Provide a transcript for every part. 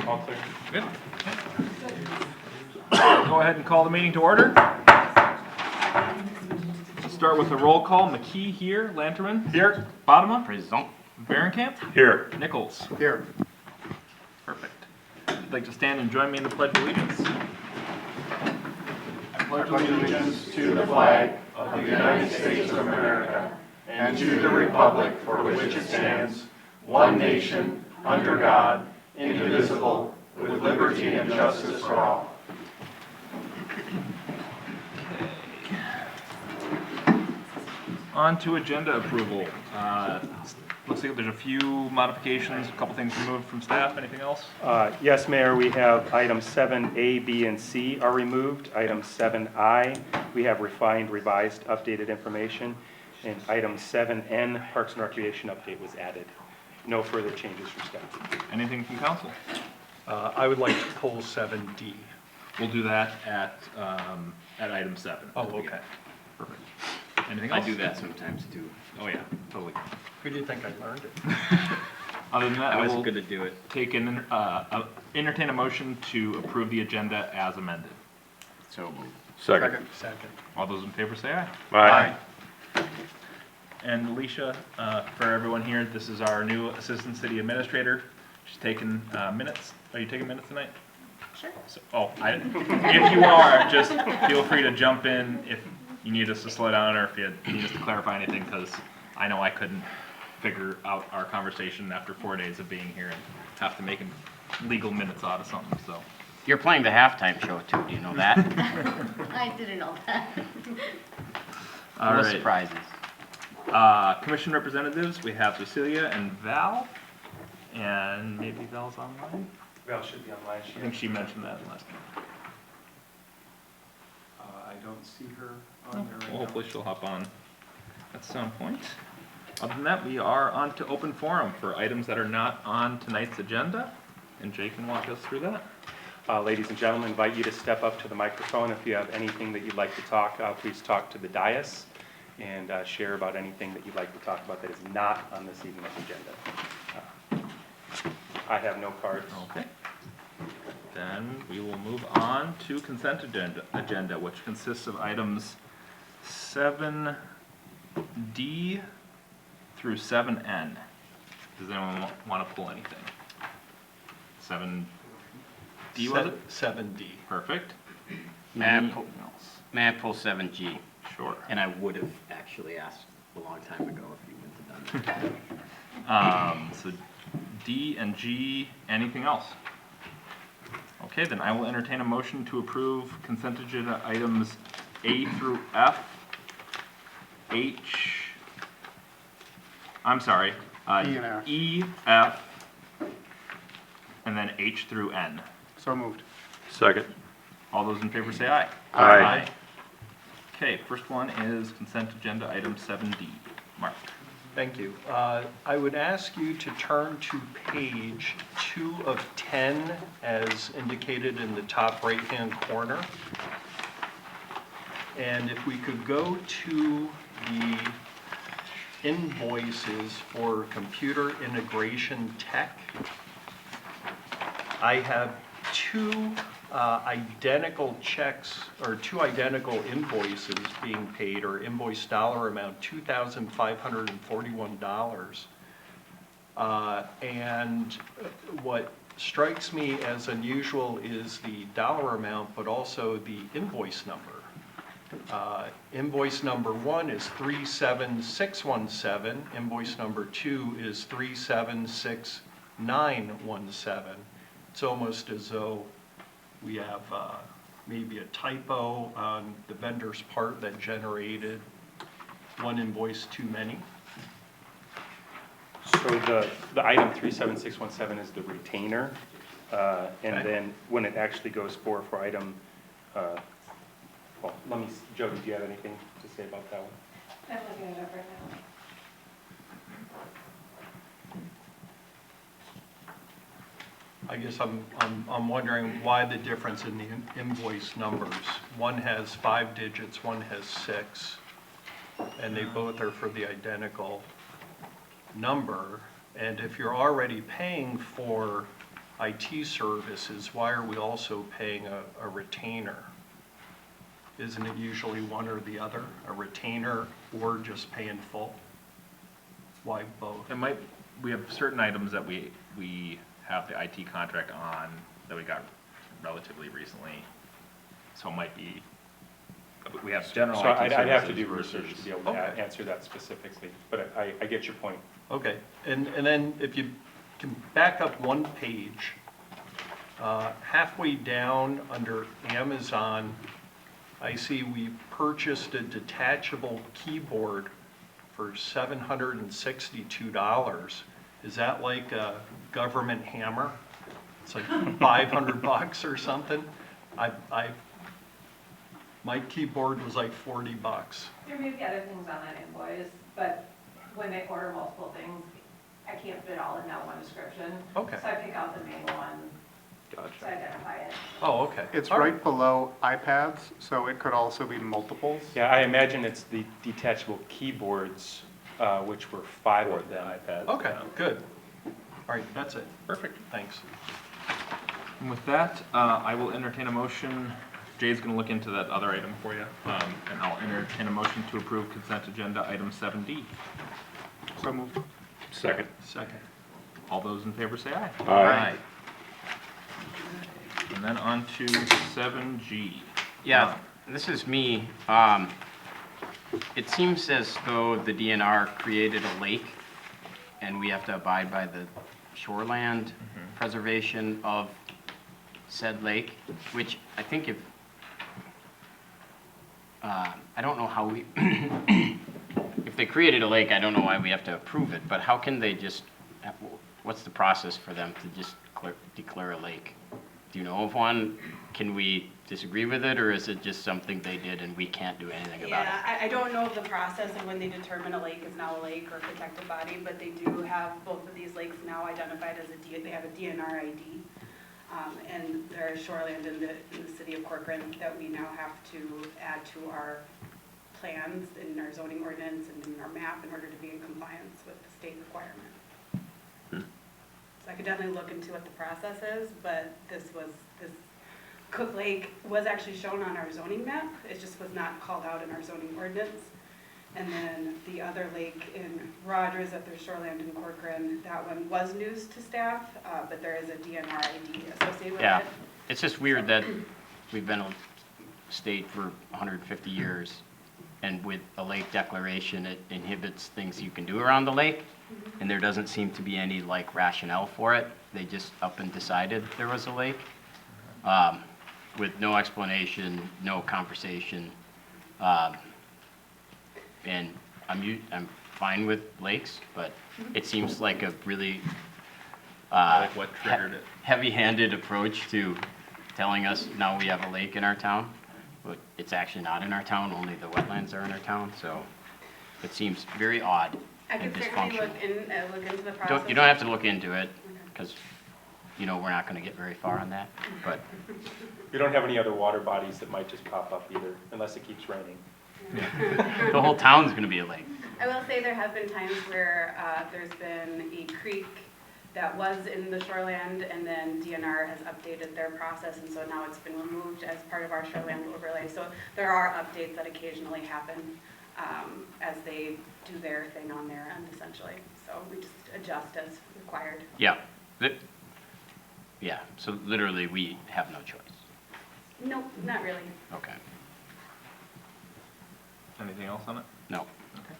All clear. Good. Go ahead and call the meeting to order. Start with a roll call. McKee here, Lanterman. Here. Bodema. Present. Barenkamp. Here. Nichols. Here. Perfect. I'd like to stand and join me in the Pledge of Allegiance. I pledge allegiance to the flag of the United States of America and to the republic for which it stands, one nation, under God, indivisible, with liberty and justice for all. On to agenda approval. Looks like there's a few modifications, a couple things removed from staff. Anything else? Yes, Mayor, we have items 7A, B, and C are removed. Item 7I, we have refined, revised, updated information. And item 7N, Parks and Recreation update was added. No further changes from staff. Anything from council? I would like to pull 7D. We'll do that at item 7. Oh, okay. Perfect. Anything I else? do that sometimes too. Oh yeah, totally. Who do you think I learned it? Other than that, I I wasn't will good to do it. take an entertain a motion to approve the agenda as amended. So moved. Second. All those in favor say aye. Aye. And Alicia, for everyone here, this is our new assistant city administrator. She's taking minutes. Are you taking minutes tonight? Sure. So, if you are, just feel free to jump in if you need us to slow down or if you need us to clarify anything, because I know I couldn't figure out our conversation after 4 days of being here and have to make legal minutes out of something, so. You're playing the halftime show too, do you know that? I didn't know that. All No right. surprises. Commission representatives, we have Cecilia and Val, and maybe Val's online? Val should be online. I think she mentioned that last time. I don't see her on there right Well, now. hopefully she'll hop on at some point. Other than that, we are on to open forum for items that are not on tonight's agenda, and Jay can walk us through that. Ladies and gentlemen, invite you to step up to the microphone. If you have anything that you'd like to talk, please talk to the dais and share about anything that you'd like to talk about that is not on this evening's agenda. I have no cards. Okay. Then we will move on to consent agenda, which consists of items 7D through 7N. Does anyone want to pull anything? 7D was it? 7D. Perfect. May I Anything pull- else? May I pull 7G? Sure. And I would have actually asked a long time ago if you wouldn't have done that. So D and G, anything else? Okay, then I will entertain a motion to approve consent agenda items A through F, H, I'm sorry, E, F, and then H through N. So moved. Second. All those in favor say aye. Aye. Okay, first one is consent agenda item 7D. Mark. Thank you. I would ask you to turn to page 2 of 10 as indicated in the top right-hand corner. And if we could go to the invoices for computer integration tech. I have two identical checks, or two identical invoices being paid, or invoice dollar amount, $2,541. And what strikes me as unusual is the dollar amount, but also the invoice number. Invoice number 1 is 37617, invoice number 2 is 376,917. It's almost as though we have maybe a typo on the vendor's part that generated one invoice too many. So the item 37617 is the retainer, and Okay. then when it actually goes for item, well, let me, Jody, do you have anything to say about that one? I'm looking it up right now. I guess I'm wondering why the difference in the invoice numbers. One has 5 digits, one has 6, and they both are for the identical number. And if you're already paying for IT services, why are we also paying a retainer? Isn't it usually one or the other, a retainer or just pay in full? Why both? It might, we have certain items that we have the IT contract on that we got relatively recently. So it might be, we have general So IT I'd have to services do research to versus- be able to Okay. answer that specifically, but I get your point. Okay, and then if you can back up one page, halfway down under Amazon, I see we purchased a detachable keyboard for $762. Is that like a government hammer? It's like $500 or something? My keyboard was like $40. There may be other things on that invoice, but when they order multiple things, I can't fit it all in that one description. Okay. So I pick out the main one to Gotcha. identify it. Oh, okay. It's All right below iPads, so it could also be multiples. Yeah, I imagine it's the detachable keyboards, which were 5 Or of the them. iPad. Okay, good. All right, that's it. Perfect. Thanks. And with that, I will entertain a motion. Jay's gonna look into that other item for you. And I'll entertain a motion to approve consent agenda item 7D. So moved. Second. Second. All those in favor say aye. Aye. And then on to 7G. Yeah, this is me. It seems as though the DNR created a lake, and we have to abide by the shoreland preservation of said lake, which I think if, I don't know how we, if they created a lake, I don't know why we have to approve it, but how can they just, what's the process for them to just declare a lake? Do you know of one? Can we disagree with it, or is it just something they did and we can't do anything about it? Yeah, I don't know of the process of when they determine a lake is now a lake or protected body, but they do have both of these lakes now identified as they have a DNR ID. And there is shoreland in the city of Corcoran that we now have to add to our plans in our zoning ordinance and in our map in order to be in compliance with the state requirement. So I could definitely look into what the process is, but this Cook Lake was actually shown on our zoning map. It just was not called out in our zoning ordinance. And then the other lake in Rogers at their shoreland in Corcoran, that one was news to staff, but there is a DNR ID associated with Yeah, it. it's just weird that we've been a state for 150 years, and with a lake declaration, it inhibits things you can do around the lake, and there doesn't seem to be any like rationale for it. They just up and decided there was a lake, with no explanation, no conversation. And I'm fine with lakes, but it seems like a really Like what triggered it? heavy-handed approach to telling us now we have a lake in our town, but it's actually not in our town, only the wetlands are in our town, so it seems very odd I and could certainly dysfunctional. look into the process. You don't have to look into it, because, you know, we're not gonna get very far on that, but, You don't have any other water bodies that might just pop up either, unless it keeps raining. the whole town's gonna be a lake. I will say there have been times where there's been a creek that was in the shoreland, and then DNR has updated their process, and so now it's been removed as part of our shoreland overlay. So there are updates that occasionally happen as they do their thing on their end, essentially. So we just adjust as required. Yeah, yeah, so literally, we have no choice. Nope, not really. Okay, Anything else on it? no. Okay.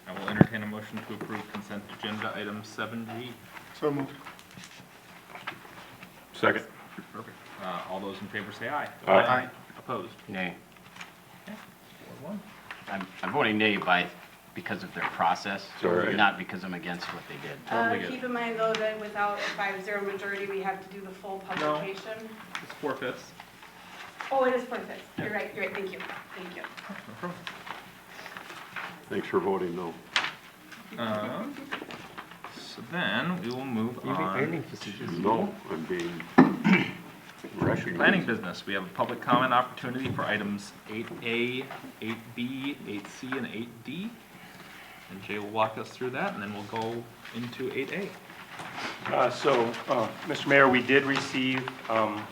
I will entertain a motion to approve consent agenda item 7G. So moved. Second. Perfect. All those in favor say aye. Aye. Opposed? Nay. 4-1. I'm voting nay because of their process, It's all right. not because I'm against what they did. Totally good. Keep in mind, though, that without a 5-0 majority, we have to do the full publication. It's 4/5. Oh, it is 4/5. You're right, thank you, thank you. No problem. Thanks for voting no. So then we will move on. No, I'm being recognized. Planning business, we have a public comment opportunity for items 8A, 8B, 8C, and 8D. And Jay will walk us through that, and then we'll go into 8A. Mr. Mayor, we did receive, my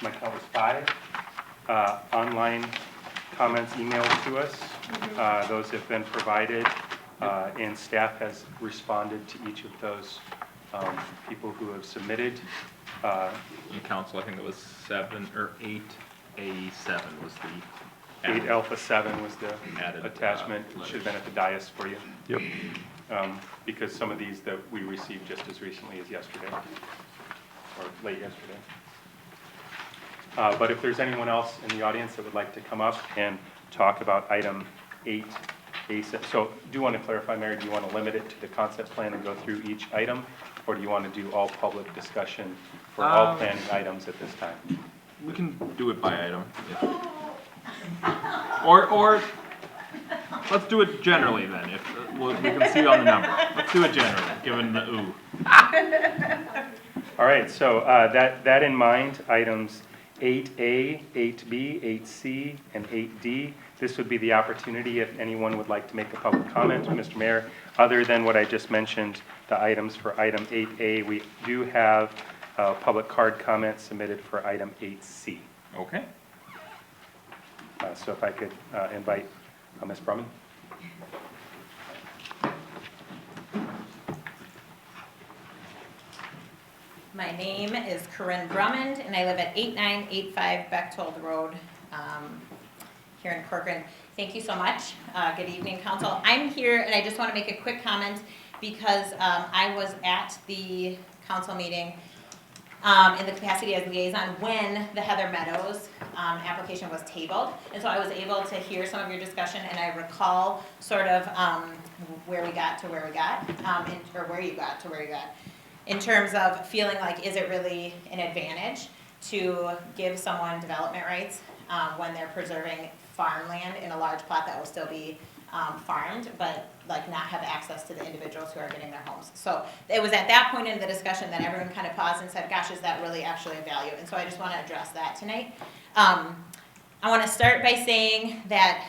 count was 5 online comments emailed to us. Those have been provided, and staff has responded to each of those people who have submitted. In council, I think it was 7 or 8A7 was the 8 Alpha 7 was the Added, attachment. It should have been at the dais for you. Yep. Because some of these that we received just as recently as yesterday, or late yesterday. But if there's anyone else in the audience that would like to come up and talk about item 8A7, so do you want to clarify, Mary, do you want to limit it to the concept plan and go through each item? Or do you want to do all public discussion for all planning items at this time? We can do it by item. Or let's do it generally then, if we can see on the number. Let's do it generally, given the ooh. All right, so that in mind, items 8A, 8B, 8C, and 8D. This would be the opportunity if anyone would like to make a public comment, Mr. Mayor. Other than what I just mentioned, the items for item 8A, we do have public card comments submitted for item 8C. Okay. So if I could invite Ms. Brumman. My name is Corinne Drummond, and I live at 8985 Bechtold Road here in Corcoran. Thank you so much. Good evening, Council. I'm here, and I just want to make a quick comment because I was at the council meeting in the capacity as liaison when the Heather Meadows application was tabled. And so I was able to hear some of your discussion, and I recall sort of where we got to where we got, or where you got to where you got, in terms of feeling like, is it really an advantage to give someone development rights when they're preserving farmland in a large plot that will still be farmed, but like not have access to the individuals who are getting their homes. So it was at that point in the discussion that everyone kind of paused and said, gosh, is that really actually a value? And so I just want to address that tonight. I want to start by saying that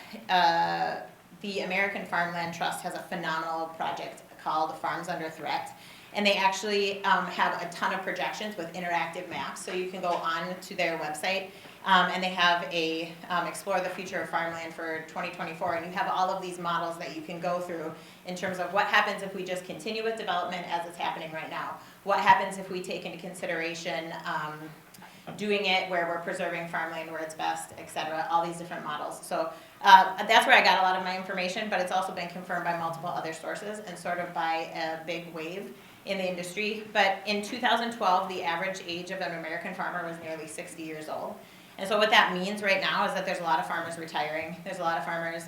the American Farmland Trust has a phenomenal project called Farms Under Threat. And they actually have a ton of projections with interactive maps. So you can go on to their website and they have a Explore the Future of Farmland for 2024. And you have all of these models that you can go through in terms of what happens if we just continue with development as it's happening right now. What happens if we take into consideration doing it where we're preserving farmland where it's best, et cetera, all these different models. So that's where I got a lot of my information, but it's also been confirmed by multiple other sources and sort of by a big wave in the industry. But in 2012, the average age of an American farmer was nearly 60 years old. And so what that means right now is that there's a lot of farmers retiring. There's a lot of farmers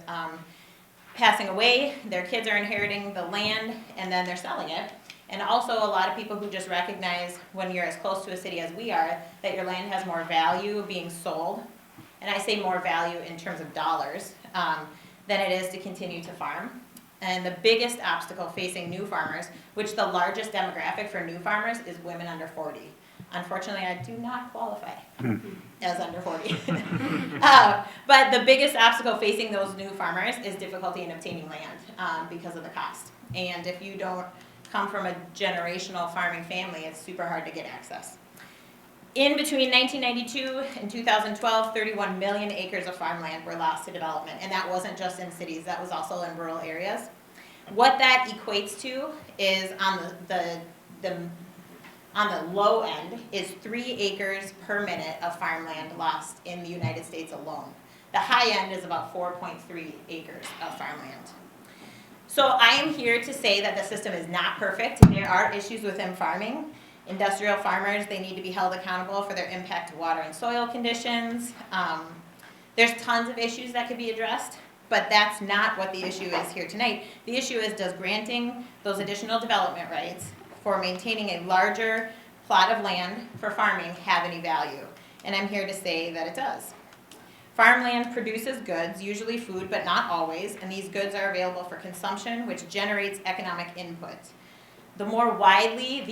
passing away. Their kids are inheriting the land and then they're selling it. And also a lot of people who just recognize when you're as close to a city as we are, that your land has more value being sold. And I say more value in terms of dollars than it is to continue to farm. And the biggest obstacle facing new farmers, which the largest demographic for new farmers is women under 40. Unfortunately, I do not qualify as under 40. But the biggest obstacle facing those new farmers is difficulty in obtaining land because of the cost. And if you don't come from a generational farming family, it's super hard to get access. In between 1992 and 2012, 31 million acres of farmland were lost to development, and that wasn't just in cities, that was also in rural areas. What that equates to is on the low end is 3 acres per minute of farmland lost in the United States alone. The high end is about 4.3 acres of farmland. So I am here to say that the system is not perfect. There are issues within farming. Industrial farmers, they need to be held accountable for their impact to water and soil conditions. There's tons of issues that could be addressed, but that's not what the issue is here tonight. The issue is, does granting those additional development rights for maintaining a larger plot of land for farming have any value? And I'm here to say that it does. Farmland produces goods, usually food, but not always, and these goods are available for consumption, which generates economic input. The more widely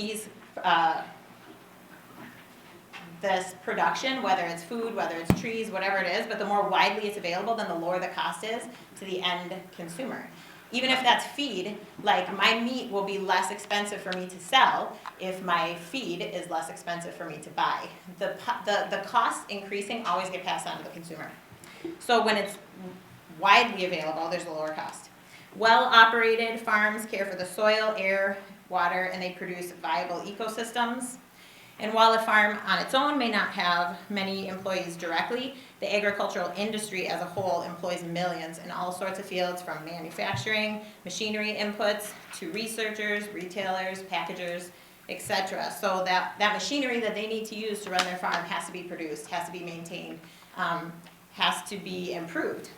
this production, whether it's food, whether it's trees, whatever it is, but the more widely it's available, then the lower the cost is to the end consumer. Even if that's feed, like my meat will be less expensive for me to sell if my feed is less expensive for me to buy. The costs increasing always get passed on to the consumer. So when it's widely available, there's a lower cost. Well-operated farms care for the soil, air, water, and they produce viable ecosystems. And while a farm on its own may not have many employees directly, the agricultural industry as a whole employs millions in all sorts of fields, from manufacturing, machinery inputs, to researchers, retailers, packagers, etc. So that machinery that they need to use to run their farm has to be produced, has to be maintained, has to be improved.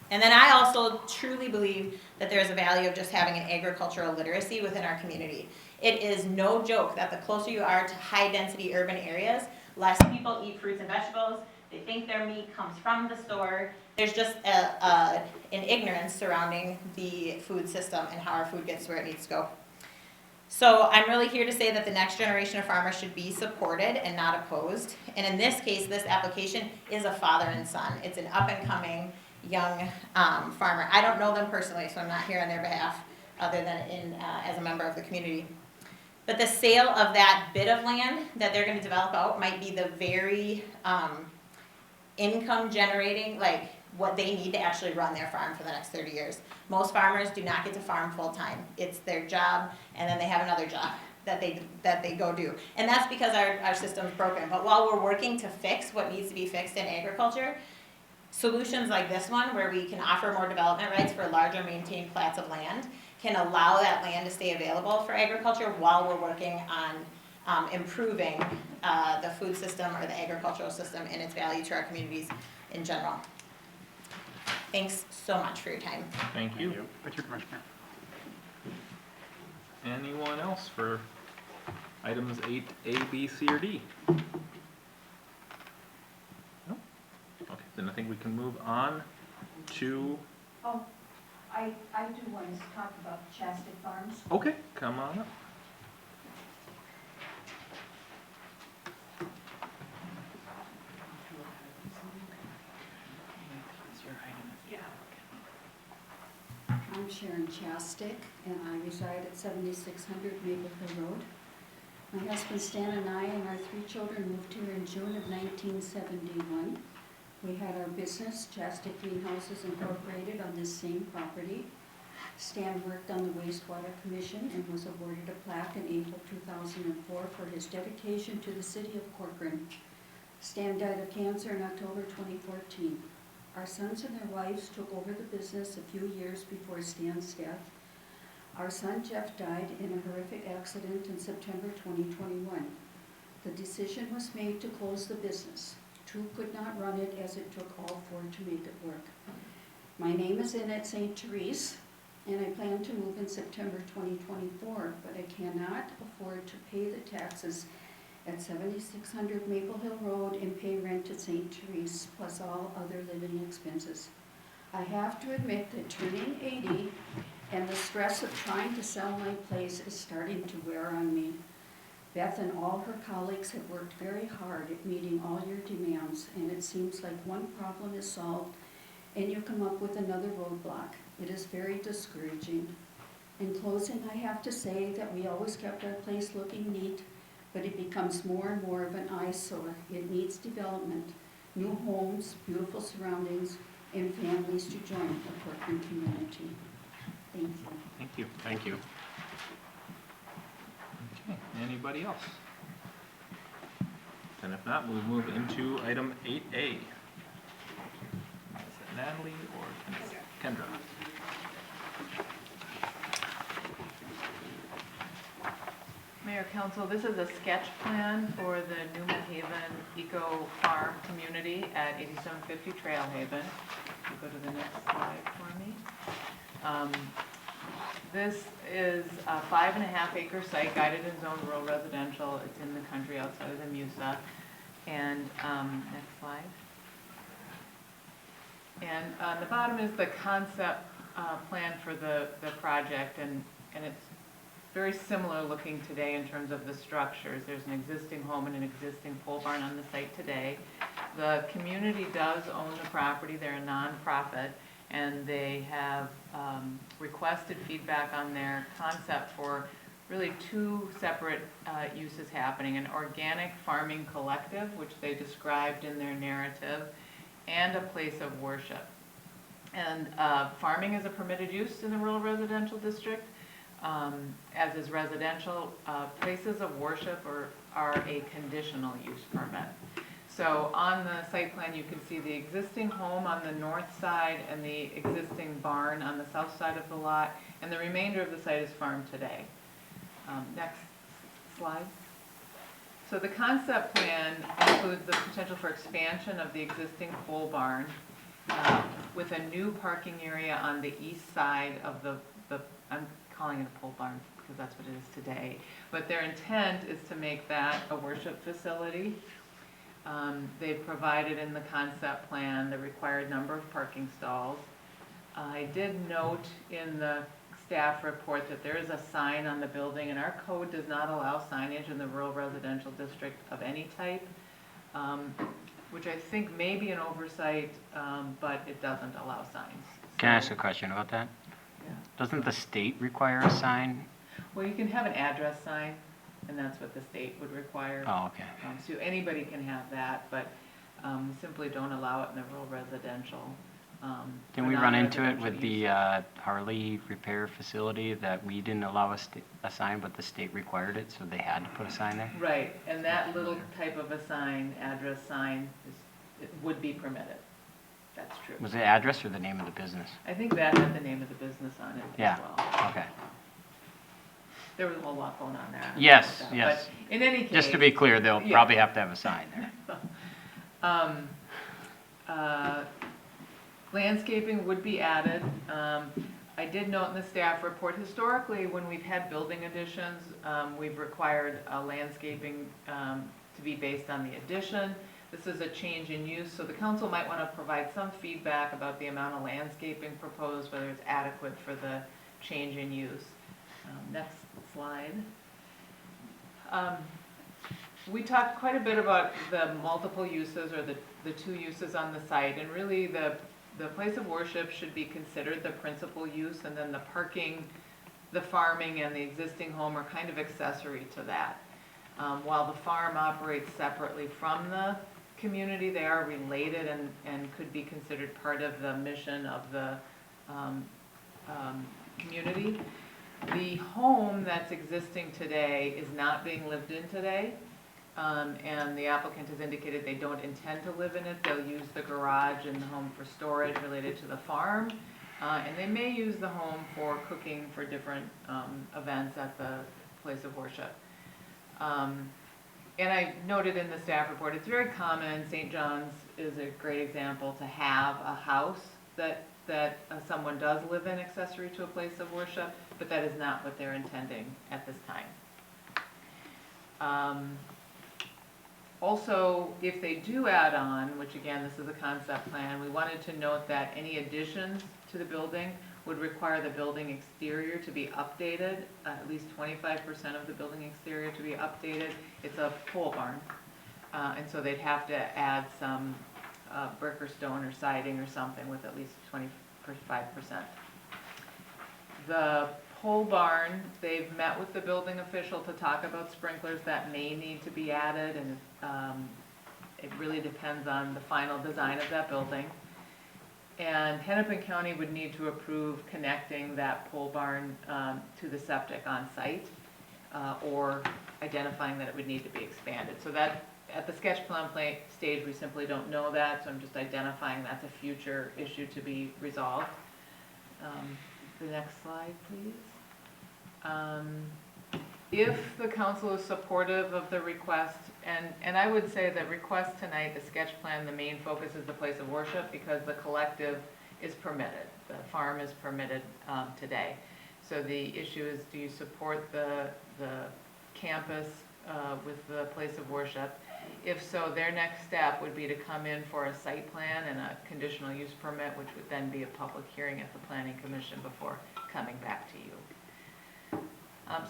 And then I also truly believe that there is a value of just having an agricultural literacy within our community. It is no joke that the closer you are to high-density urban areas, less people eat fruits and vegetables. They think their meat comes from the store. There's just an ignorance surrounding the food system and how our food gets where it needs to go. So I'm really here to say that the next generation of farmers should be supported and not opposed. And in this case, this application is a father and son. It's an up-and-coming young farmer. I don't know them personally, so I'm not here on their behalf other than as a member of the community. But the sale of that bit of land that they're going to develop out might be the very income generating, like what they need to actually run their farm for the next 30 years. Most farmers do not get to farm full time. It's their job, and then they have another job that they go do. And that's because our system's broken. But while we're working to fix what needs to be fixed in agriculture, solutions like this one, where we can offer more development rights for larger maintained plats of land, can allow that land to stay available for agriculture while we're working on improving the food system or the agricultural system and its value to our communities in general. Thanks so much for your time. Thank you. Thank you, Commissioner. Anyone else for items 8A, B, C, or D? No? Okay, then I think we can move on to, Oh, I do want to talk about Chastic Farms. okay, come on up. I'm Sharon Chastic, and I reside at 7600 Maple Hill Road. My husband Stan and I and our 3 children moved here in June of 1971. We had our business, Chastic Greenhouses Incorporated, on this same property. Stan worked on the Wastewater Commission and was awarded a plaque in April 2004 for his dedication to the city of Corcoran. Stan died of cancer in October 2014. Our sons and their wives took over the business a few years before Stan's death. Our son Jeff died in a horrific accident in September 2021. The decision was made to close the business. 2 could not run it, as it took all 4 to make it work. My name is in at St. Therese, and I plan to move in September 2024, but I cannot afford to pay the taxes at 7600 Maple Hill Road and pay rent at St. Therese, plus all other living expenses. I have to admit that turning 80 and the stress of trying to sell my place is starting to wear on me. Beth and all her colleagues have worked very hard at meeting all your demands, and it seems like one problem is solved and you come up with another roadblock. It is very discouraging. In closing, I have to say that we always kept our place looking neat, but it becomes more and more of an eyesore. It needs development, new homes, beautiful surroundings, and families to join the Corcoran community. Thank you. Thank you. Thank you. Okay, anybody else? And if not, we'll move into item 8A. Is it Natalie or Kendra? Mayor, Council, this is a sketch plan for the Newman Haven Eco Farm community at 8750 Trailhaven. Go to the next slide for me. This is a 5.5 acre site, guided and zoned rural residential. It's in the country outside of the MUSA. And next slide. And on the bottom is the concept plan for the project, and it's very similar looking today in terms of the structures. There's an existing home and an existing pole barn on the site today. The community does own the property. They're a nonprofit, and they have requested feedback on their concept for really two separate uses happening: an organic farming collective, which they described in their narrative, and a place of worship. And farming is a permitted use in the rural residential district, as is residential. Places of worship are a conditional use permit. So on the site plan, you can see the existing home on the north side and the existing barn on the south side of the lot, and the remainder of the site is farmed today. Next slide. So the concept plan includes the potential for expansion of the existing pole barn with a new parking area on the east side of the I'm calling it a pole barn because that's what it is today. But their intent is to make that a worship facility. They've provided in the concept plan the required number of parking stalls. I did note in the staff report that there is a sign on the building, and our code does not allow signage in the rural residential district of any type, which I think may be an oversight, but it doesn't allow signs. Can I ask a question about that? Yeah. Doesn't the state require a sign? Well, you can have an address sign, and that's what the state would require. Oh, okay. So anybody can have that, but we simply don't allow it in the rural residential. Didn't we run into it with the Harley repair facility that we didn't allow a sign, but the state required it, so they had to put a sign there? Right, and that little type of a sign, address sign, it would be permitted. That's true. Was it address or the name of the business? I think that had the name of the business on it Yeah. as well. Okay. There was a whole lot going on there. Yes, But yes. in any case. Just to be clear, they'll Yeah. probably have to have a sign there. Landscaping would be added. I did note in the staff report, historically, when we've had building additions, we've required landscaping to be based on the addition. This is a change in use, so the council might want to provide some feedback about the amount of landscaping proposed, whether it's adequate for the change in use. Next slide. We talked quite a bit about the multiple uses, or the two uses on the site, and really the place of worship should be considered the principal use, and then the parking, the farming, and the existing home are kind of accessory to that. While the farm operates separately from the community, they are related and could be considered part of the mission of the community. The home that's existing today is not being lived in today, and the applicant has indicated they don't intend to live in it. They'll use the garage and the home for storage related to the farm, and they may use the home for cooking for different events at the place of worship. And I noted in the staff report, it's very common, St. John's is a great example, to have a house that someone does live in accessory to a place of worship, but that is not what they're intending at this time. Also, if they do add on, which again, this is a concept plan, we wanted to note that any additions to the building would require the building exterior to be updated, at least 25% of the building exterior to be updated. It's a pole barn, and so they'd have to add some brick or stone or siding or something with at least 25%. The pole barn, they've met with the building official to talk about sprinklers that may need to be added, and it really depends on the final design of that building. And Hennepin County would need to approve connecting that pole barn to the septic on site, or identifying that it would need to be expanded. So that, at the sketch plan stage, we simply don't know that, so I'm just identifying that's a future issue to be resolved. The next slide, please. If the council is supportive of the request, and I would say that request tonight, the sketch plan, the main focus is the place of worship, because the collective is permitted. The farm is permitted today. So the issue is, do you support the campus with the place of worship? If so, their next step would be to come in for a site plan and a conditional use permit, which would then be a public hearing at the Planning Commission before coming back to you.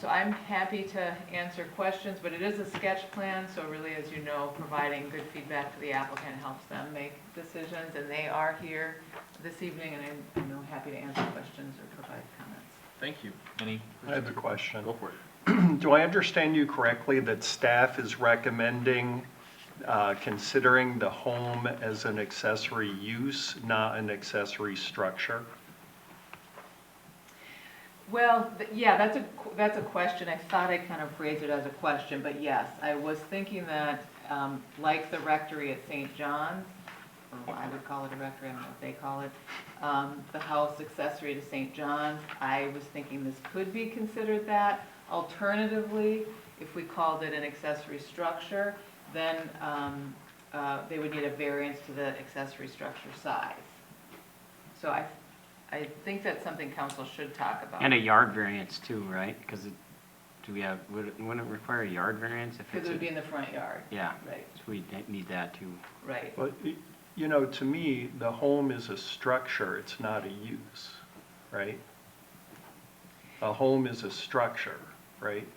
So I'm happy to answer questions, but it is a sketch plan, so really, as you know, providing good feedback to the applicant helps them make decisions, and they are here this evening, and I'm happy to answer questions or provide comments. Thank you. Any? I have a question. Go for it. Do I understand you correctly that staff is recommending considering the home as an accessory use, not an accessory structure? Well, yeah, that's a question. I thought I kind of phrased it as a question, but yes, I was thinking that, like the rectory at St. John's, or I would call it a rectory, I don't know what they call it, the house accessory to St. John's, I was thinking this could be considered that. Alternatively, if we called it an accessory structure, then they would need a variance to the accessory structure size. So I think that's something council should talk about. And a yard variance too, right? Because wouldn't it require a yard variance if Because it's it would be in the front yard. yeah, Right, so we need that too. right. But, you know, to me, the home is a structure, it's not a use, right? A home is a structure, right?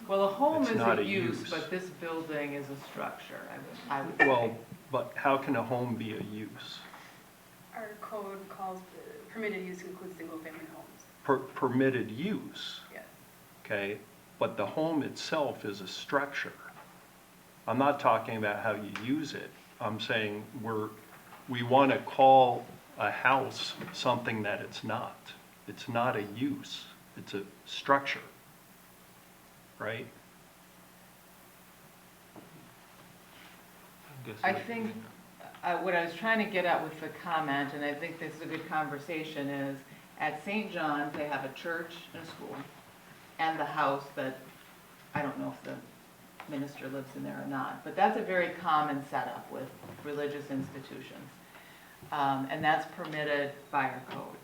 Well, a home It's is not a a use, use. but this building is a structure, I would say. Well, but how can a home be a use? Our code calls permitted use includes single-family homes. Permitted use, Yes. okay? But the home itself is a structure. I'm not talking about how you use it. I'm saying we want to call a house something that it's not. It's not a use, it's a structure, right? I think what I was trying to get at with the comment, and I think this is a good conversation, is at St. John's, they have a church and a school, and the house that, I don't know if the minister lives in there or not, but that's a very common setup with religious institutions. And that's permitted by our code.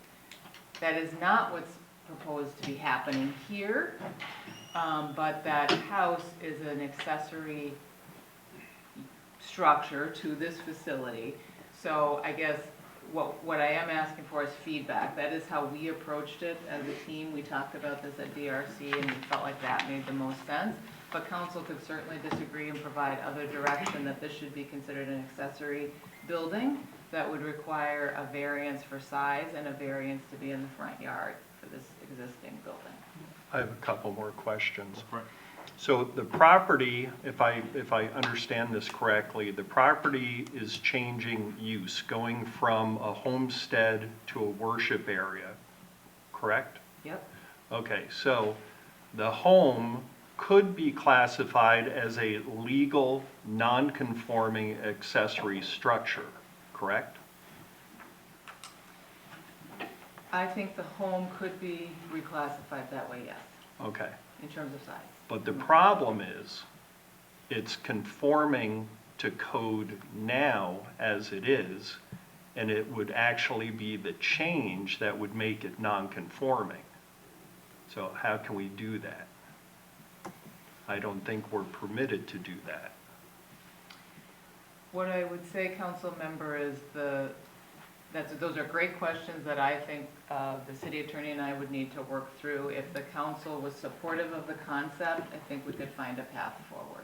That is not what's proposed to be happening here, but that house is an accessory structure to this facility. So I guess what I am asking for is feedback. That is how we approached it as a team. We talked about this at DRC and we felt like that made the most sense. But council could certainly disagree and provide other direction that this should be considered an accessory building that would require a variance for size and a variance to be in the front yard for this existing building. I have a couple more questions. Go for it. So the property, if I understand this correctly, the property is changing use, going from a homestead to a worship area, correct? Yep. Okay, so the home could be classified as a legal, non-conforming accessory structure, correct? I think the home could be reclassified that way, yes, Okay. in terms of size. But the problem is, it's conforming to code now as it is, and it would actually be the change that would make it non-conforming. So how can we do that? I don't think we're permitted to do that. What I would say, council member, is those are great questions that I think the city attorney and I would need to work through. If the council was supportive of the concept, I think we could find a path forward.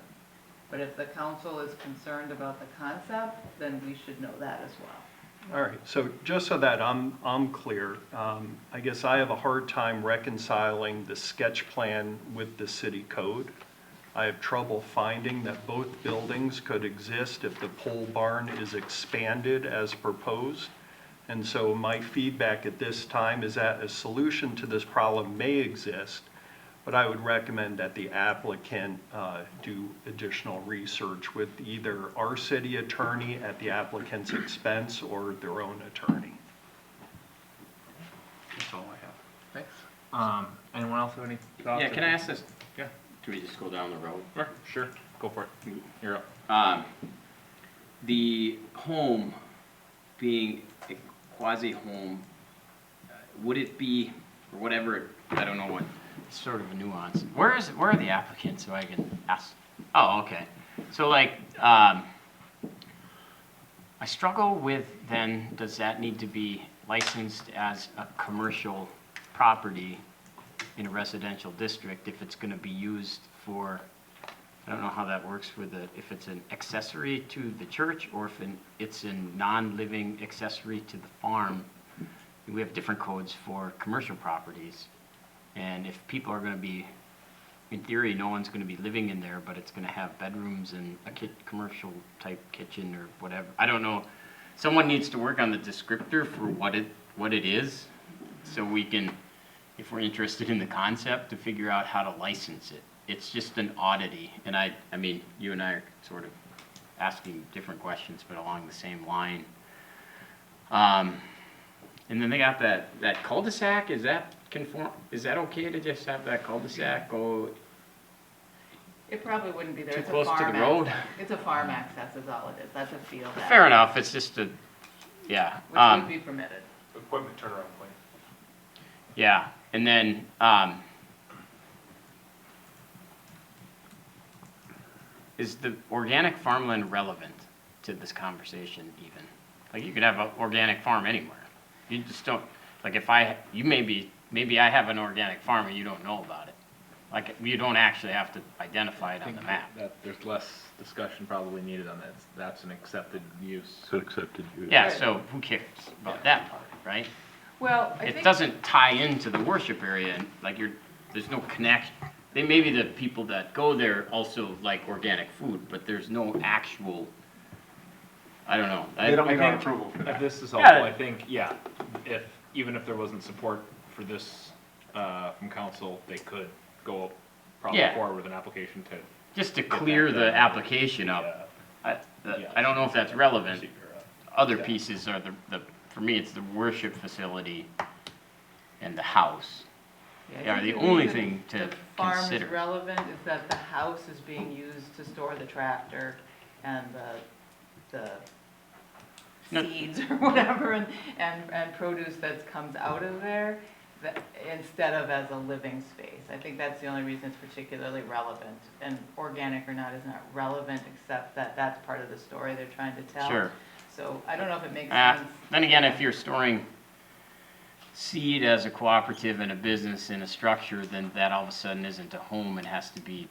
But if the council is concerned about the concept, then we should know that as well. All right, so just so that I'm clear, I guess I have a hard time reconciling the sketch plan with the city code. I have trouble finding that both buildings could exist if the pole barn is expanded as proposed. And so my feedback at this time is that a solution to this problem may exist, but I would recommend that the applicant do additional research with either our city attorney at the applicant's expense or their own attorney. That's all I have. Thanks. Anyone else have any thoughts? Yeah, can I ask this? Yeah. Do we just go down the road? Sure. Go for it. You're up. The home being a quasi-home, would it be, or whatever, I don't know what, it's sort of a nuance. Where are the applicants so I can ask? Oh, okay. So like, I struggle with then, does that need to be licensed as a commercial property in a residential district, if it's gonna be used for, I don't know how that works with if it's an accessory to the church or if it's a non-living accessory to the farm. We have different codes for commercial properties. And if people are gonna be, in theory, no one's gonna be living in there, but it's gonna have bedrooms and a commercial type kitchen or whatever. I don't know. Someone needs to work on the descriptor for what it is, so we can, if we're interested in the concept, to figure out how to license it. It's just an oddity, and I mean, you and I are sort of asking different questions, but along the same line. And then they got that cul-de-sac, is that okay to just have that cul-de-sac go? It probably wouldn't be there. Too It's a close to farm the road? It's a farm access is all it is. That's a field access. Fair enough, it's just yeah. Which would be permitted. Equipment turnaround point. Yeah, and then, is the organic farmland relevant to this conversation even? Like, you could have an organic farm anywhere. You just don't, like, maybe I have an organic farm and you don't know about it. Like, you don't actually have to identify it on the map. That there's less discussion probably needed on that. That's an accepted use. It's an accepted use. Yeah, so who cares about that part, right? Well, I It think. doesn't tie into the worship area, and like there's no connection. Maybe the people that go there also like organic food, but there's no actual, I don't know. They don't I need our think approval for If that. this is helpful, Yeah. I think, yeah, even if there wasn't support for this, from council, they could go probably Yeah. forward with an application to. Just to get clear that the done. application up. I don't know if that's relevant. Other pieces are for me, it's the worship facility and the house. I Are think the only reason thing to the farm consider. is relevant is that the house is being used to store the tractor and the No. seeds or whatever and produce that comes out of there instead of as a living space. I think that's the only reason it's particularly relevant. And organic or not is not relevant, except that that's part of the story they're trying to tell. Sure. So I don't know if it makes sense. Then again, if you're storing seed as a cooperative in a business in a structure, then that all of a sudden isn't a home and has to be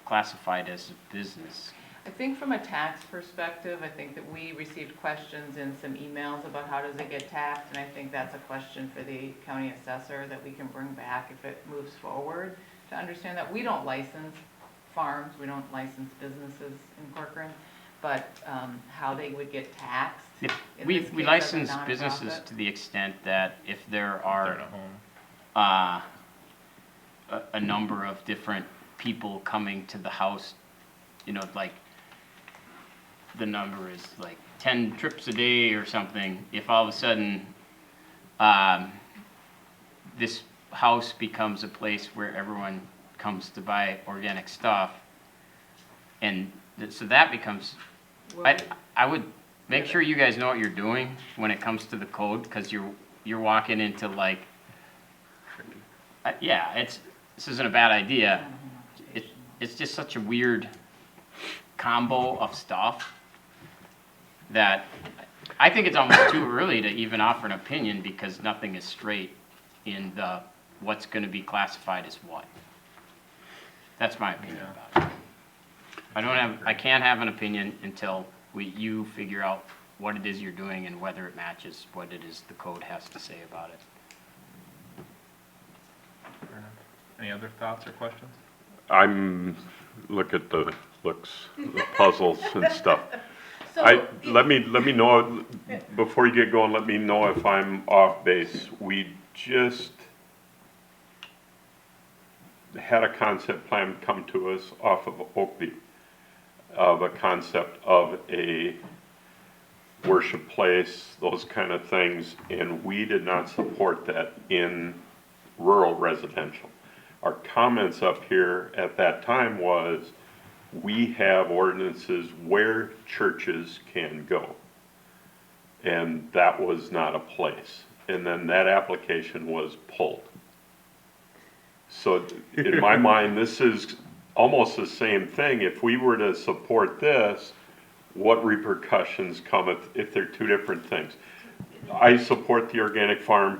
classified as a business. I think from a tax perspective, I think that we received questions in some emails about how does it get taxed, and I think that's a question for the county assessor that we can bring back if it moves forward, to understand that we don't license farms, we don't license businesses in Corcoran, but how they would get taxed. In We this case, as a license businesses nonprofit. to the extent that if there They're are in a home. a number of different people coming to the house, like the number is like 10 trips a day or something, if all of a sudden this house becomes a place where everyone comes to buy organic stuff, and so that becomes, Well, I would make sure you guys know what you're doing when it comes to the code, because you're walking into like, this isn't a bad idea. It's just such a weird combo of stuff that I think it's almost too early to even offer an opinion, because nothing is straight in what's going to be classified as what. That's my opinion about it. I can't have an opinion until you figure out what it is you're doing and whether it matches what it is the code has to say about it. Fair enough. Any other thoughts or questions? Look at the puzzles and stuff. So, Let me know, before you get going, let me know if I'm off base. We just had a concept plan come to us off of Oakview, of a concept of a worship place, those kind of things, and we did not support that in rural residential. Our comments up here at that time was, we have ordinances where churches can go. And that was not a place. And then that application was pulled. So in my mind, this is almost the same thing. If we were to support this, what repercussions come if they're two different things? I support the organic farm.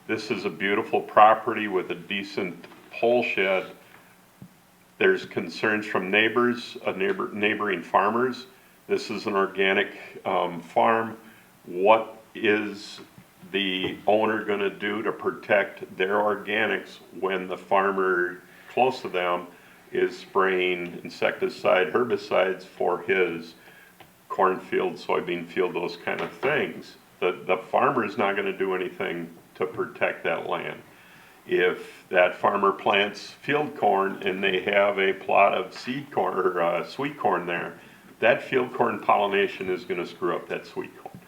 This is a beautiful property with a decent pole shed. There's concerns from neighbors, neighboring farmers. This is an organic farm. What is the owner gonna do to protect their organics when the farmer close to them is spraying insecticide, herbicides for his cornfield, soybean field, those kind of things? The farmer is not gonna do anything to protect that land. If that farmer plants field corn and they have a plot of seed corn or sweet corn there, that field corn pollination is gonna screw up that sweet corn.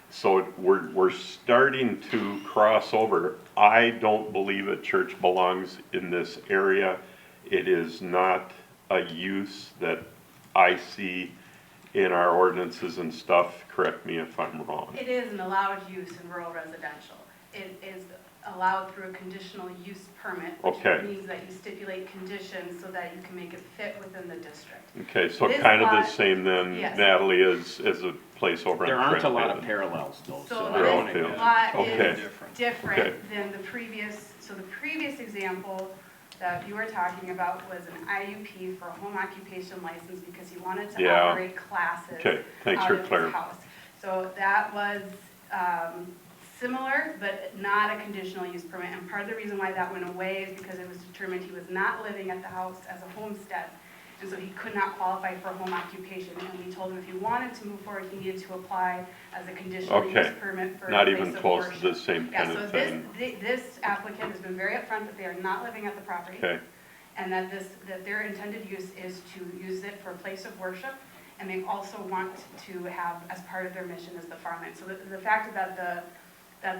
So we're starting to cross over. I don't believe a church belongs in this area. It is not a use that I see in our ordinances and stuff. Correct me if I'm wrong. It is an allowed use in rural residential. It is allowed through a conditional use permit, which Okay. means that you stipulate conditions so that you can make it fit within the district. Okay, so This kind of the lot- same then, Yes. Natalie, as a place over on There aren't a Trent lot of Haven. parallels though, So so I They're don't all wanna field. get- lot Okay. is Okay. different than the previous, so the previous example that you were talking about was an IUP for a home occupation license because he wanted to Yeah. operate classes Okay, thanks out for of his clarifying. house. So that was similar, but not a conditional use permit. And part of the reason why that went away is because it was determined he was not living at the house as a homestead. And so he could not qualify for a home occupation. And we told him if he wanted to move forward, he needed to apply as a conditional use Okay. permit for a Not place even of close to worship. the same Yeah, kind so of thing. this applicant has been very upfront that they are not living at the property. Okay, And that their intended use is to use it for a place of worship. And they also want to have, as part of their mission, is the farmland. So the fact that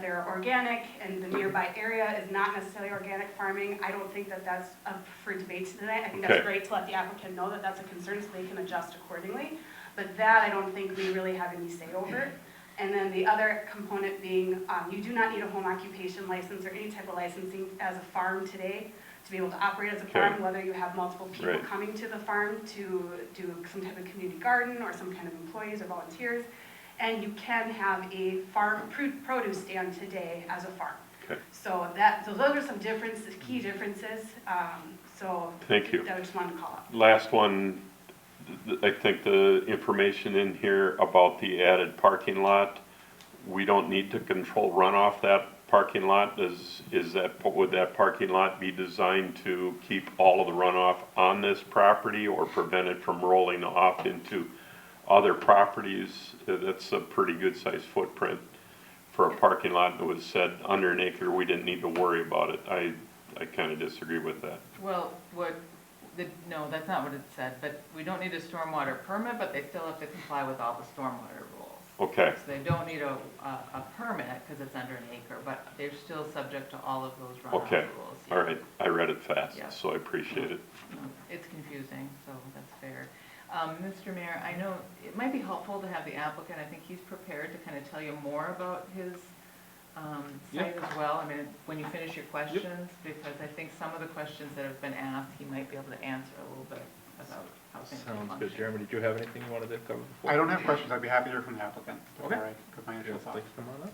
they're organic and the nearby area is not necessarily organic farming, I don't think that that's up for debate tonight. I think that's Okay. great to let the applicant know that that's a concern so they can adjust accordingly. But that, I don't think we really have any say over. And then the other component being, you do not need a home occupation license or any type of licensing as a farm today to be able to operate as a farm, Okay. whether you have multiple people Right. coming to the farm to do some type of community garden or some kind of employees or volunteers. And you can have a farm produce stand today as a farm. okay, So those are some differences, key differences. So thank you. that I just wanted to call out. Last one, I think the information in here about the added parking lot, we don't need to control runoff that parking lot. Would that parking lot be designed to keep all of the runoff on this property or prevent it from rolling off into other properties? That's a pretty good sized footprint for a parking lot. It was said under an acre, we didn't need to worry about it. I kind of disagree with that. Well, no, that's not what it said, but we don't need a stormwater permit, but they still have to comply with all the stormwater rules. Okay, So they don't need a permit because it's under an acre, but they're still subject to all of those runoff okay, rules. all right. I read it fast, Yeah. so I appreciate it. No, it's confusing, so that's fair. Mr. Mayor, I know it might be helpful to have the applicant, I think he's prepared to kind of tell you more about his site as well. I mean, when you finish your questions, because I think some of the questions that have been asked, he might be able to answer a little bit about how things Sounds function. good. Jeremy, did you have anything you wanted to cover before? I don't have questions. I'd be happy to hear from the applicant Okay. before I put my initial Yes, thoughts. please come on up.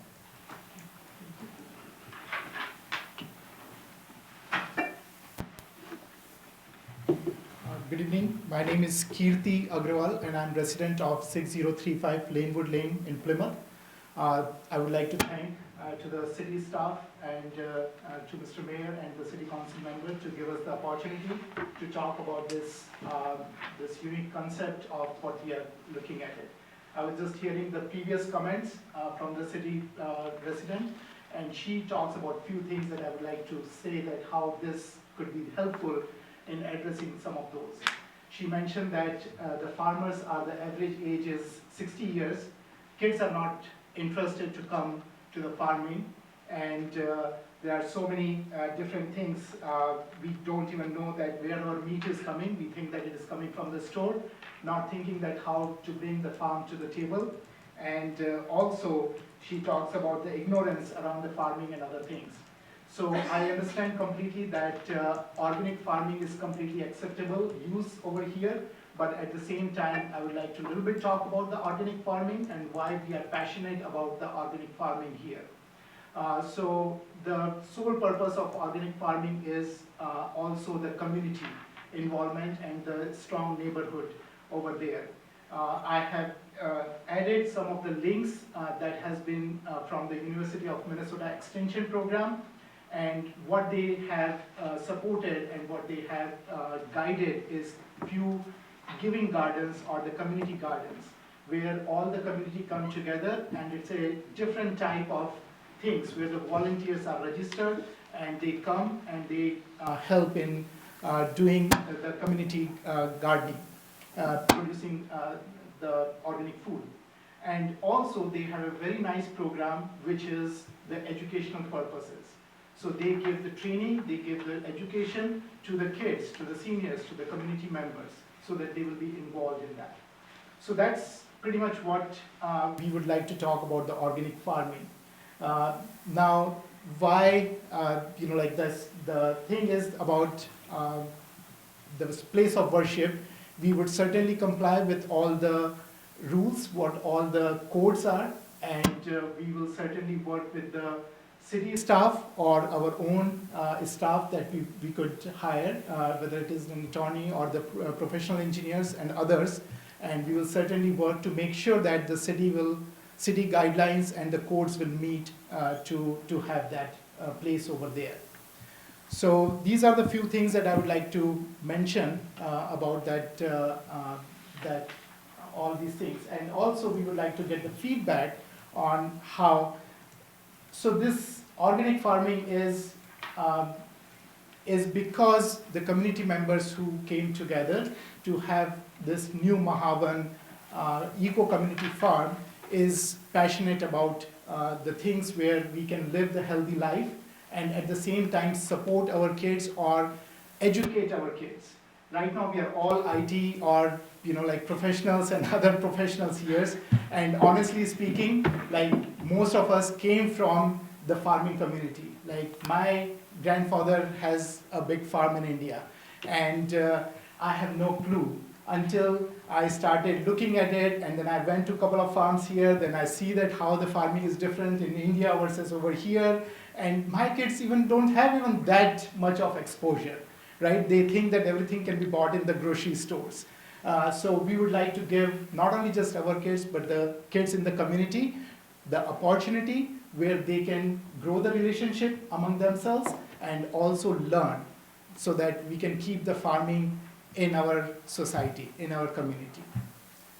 Good evening. My name is Kirti Agrawal and I'm resident of 6035 Lanewood Lane in Plymouth. I would like to thank to the city staff and to Mr. Mayor and the city council member to give us the opportunity to talk about this unique concept of what we are looking at it. I was just hearing the previous comments from the city resident, and she talks about few things that I would like to say that how this could be helpful in addressing some of those. She mentioned that the farmers are the average age is 60 years. Kids are not interested to come to the farming, and there are so many different things. We don't even know that where our meat is coming. We think that it is coming from the store, not thinking that how to bring the farm to the table. And also, she talks about the ignorance around the farming and other things. So I understand completely that organic farming is completely acceptable use over here, but at the same time, I would like to a little bit talk about the organic farming and why we are passionate about the organic farming here. So the sole purpose of organic farming is also the community involvement and the strong neighborhood over there. I have added some of the links that has been from the University of Minnesota Extension Program, and what they have supported and what they have guided is few giving gardens or the community gardens, where all the community come together, and it's a different type of things where the volunteers are registered and they come and they help in doing the community gardening, producing the organic food. And also they have a very nice program which is the educational purposes. So they give the training, they give the education to the kids, to the seniors, to the community members, so that they will be involved in that. So that's pretty much what we would like to talk about the organic farming. Now, why, like this, the thing is about the place of worship, we would certainly comply with all the rules, what all the codes are, and we will certainly work with the city staff or our own staff that we could hire, whether it is an attorney or the professional engineers and others, and we will certainly work to make sure that the city guidelines and the codes will meet to have that place over there. So these are the few things that I would like to mention about that all these things. And also we would like to get the feedback on how, so this organic farming is because the community members who came together to have this new Mahavan eco-community farm is passionate about the things where we can live the healthy life and at the same time support our kids or educate our kids. Right now we are all IT or like professionals and other professionals here, and honestly speaking, like most of us came from the farming community. Like my grandfather has a big farm in India, and I have no clue until I started looking at it, and then I went to a couple of farms here, then I see that how the farming is different in India versus over here, and my kids don't have even that much of exposure, right? They think that everything can be bought in the grocery stores. So we would like to give not only just our kids, but the kids in the community, the opportunity where they can grow the relationship among themselves and also learn, so that we can keep the farming in our society, in our community.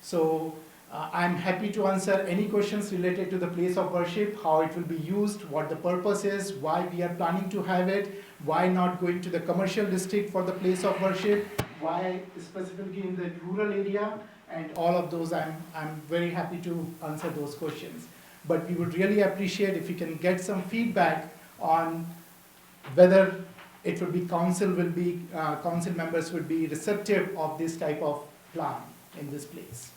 So I'm happy to answer any questions related to the place of worship, how it will be used, what the purpose is, why we are planning to have it, why not going to the commercial district for the place of worship, why specifically in the rural area, and all of those. I'm very happy to answer those questions. But we would really appreciate if we can get some feedback on whether it would be council members would be receptive of this type of plan in this place.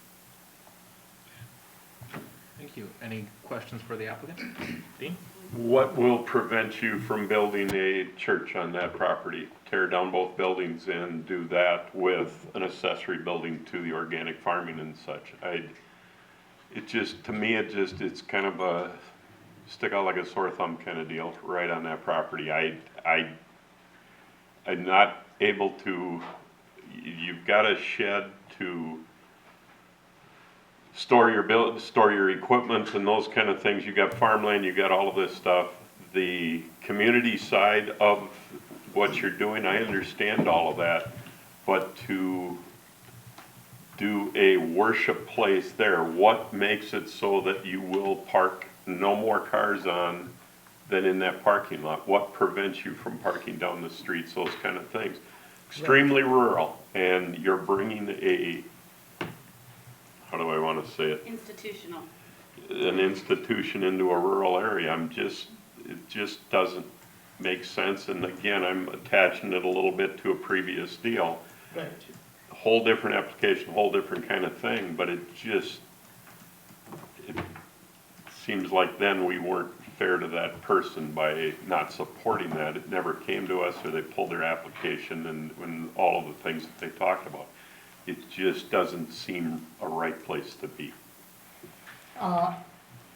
Thank you. Any questions for the applicant? Dean? What will prevent you from building a church on that property? Tear down both buildings and do that with an accessory building to the organic farming and such. To me, it's kind of a stick out like a sore thumb kind of deal right on that property. I'm not able to, you've got a shed to store your equipment and those kind of things. You got farmland, you got all of this stuff. The community side of what you're doing, I understand all of that, but to do a worship place there, what makes it so that you will park no more cars on than in that parking lot? What prevents you from parking down the streets, those kind of things? Extremely rural, and you're bringing how do I want to say it? Institutional. An institution into a rural area. It just doesn't make sense. And again, I'm attaching it a little bit to a previous deal. Right. Whole different application, whole different kind of thing, but it seems like then we weren't fair to that person by not supporting that. It never came to us, or they pulled their application and all of the things that they talked about. It just doesn't seem a right place to be.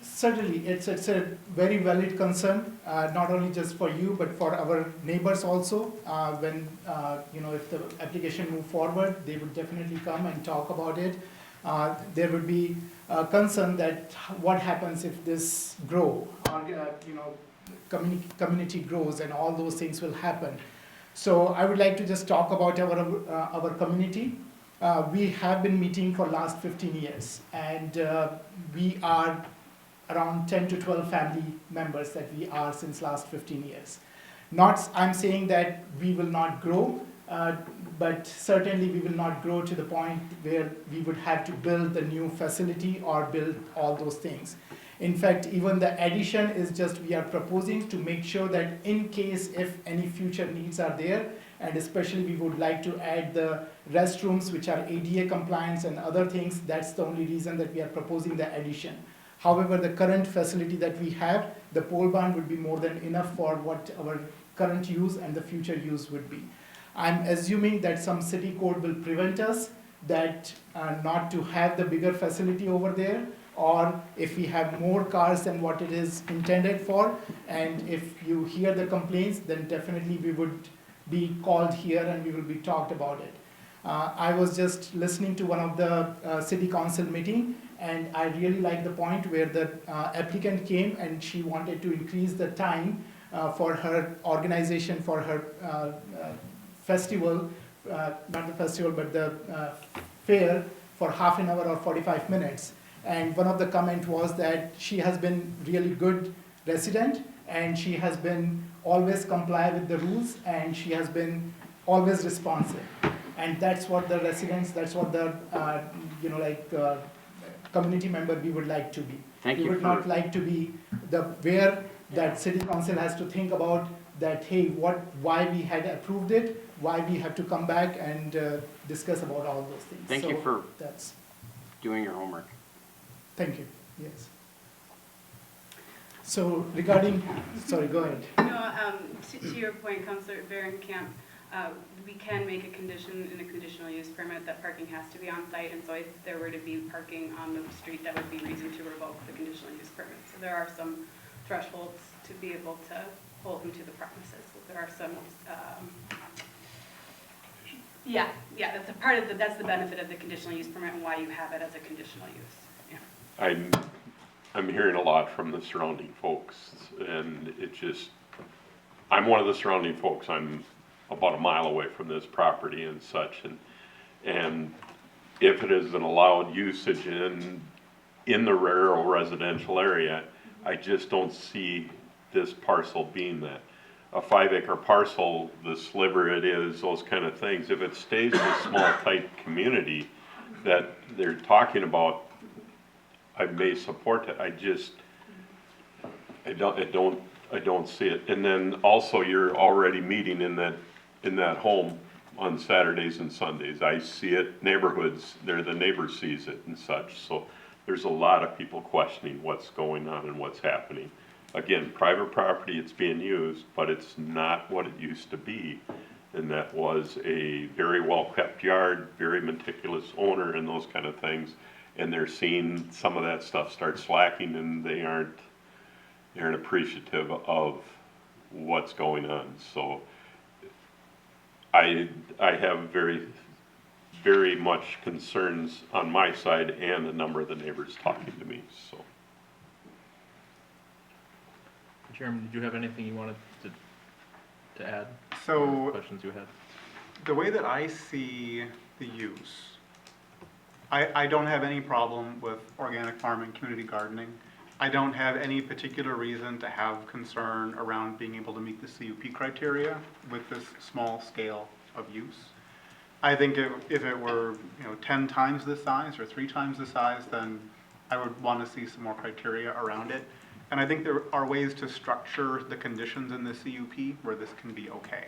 Certainly, it's a very valid concern, not only just for you, but for our neighbors also. When, if the application move forward, they would definitely come and talk about it. There would be a concern that what happens if this grow, or, community grows and all those things will happen. So I would like to just talk about our community. We have been meeting for last 15 years, and we are around 10 to 12 family members that we are since last 15 years. Not, I'm saying that we will not grow, but certainly we will not grow to the point where we would have to build the new facility or build all those things. In fact, even the addition is just we are proposing to make sure that in case if any future needs are there, and especially we would like to add the restrooms which are ADA compliance and other things, that's the only reason that we are proposing the addition. However, the current facility that we have, the pole barn would be more than enough for what our current use and the future use would be. I'm assuming that some city code will prevent us that not to have the bigger facility over there, or if we have more cars than what it is intended for, and if you hear the complaints, then definitely we would be called here and we will be talked about it. I was just listening to one of the city council meeting, and I really like the point where the applicant came and she wanted to increase the time for her organization, for her festival, not the festival, but the fair, for half an hour or 45 minutes. And one of the comment was that she has been really good resident, and she has been always comply with the rules, and she has been always responsive. And that's what the residents, that's what the, community member we would like to be. Thank we you would for- not like to be where that city council has to think about that, hey, why we had approved it, why we have to come back and discuss about all those things. Thank you So for that's, doing your homework. thank you, yes. So regarding, sorry, go ahead. No, to your point, Councilor Berenkamp, we can make a condition in a conditional use permit that parking has to be on site, and so if there were to be parking on the street, that would be reason to revoke the conditional use permit. So there are some thresholds to be able to hold them to the premises. So there are some, that's a part of that's the benefit of the conditional use permit and why you have it as a conditional use. Yeah. I'm hearing a lot from the surrounding folks, and it just, I'm one of the surrounding folks. I'm about a mile away from this property and such, and if it is an allowed usage in the rural residential area, I just don't see this parcel being that. A 5-acre parcel, the sliver it is, those kind of things, if it stays a small tight community that they're talking about, I may support it. I don't see it. And then also you're already meeting in that home on Saturdays and Sundays. I see it, neighborhoods, the neighbor sees it and such. So there's a lot of people questioning what's going on and what's happening. Again, private property, it's being used, but it's not what it used to be. And that was a very well-kept yard, very meticulous owner and those kind of things. And they're seeing some of that stuff start slacking, and they aren't appreciative of what's going on. So I have very, very much concerns on my side and a number of the neighbors talking to me, so. Chairman, did you have anything you wanted to add? So Questions you had? the way that I see the use, I don't have any problem with organic farming, community gardening. I don't have any particular reason to have concern around being able to meet the CUP criteria with this small scale of use. I think if it were 10 times the size or 3 times the size, then I would want to see some more criteria around it. And I think there are ways to structure the conditions in the CUP where this can be okay.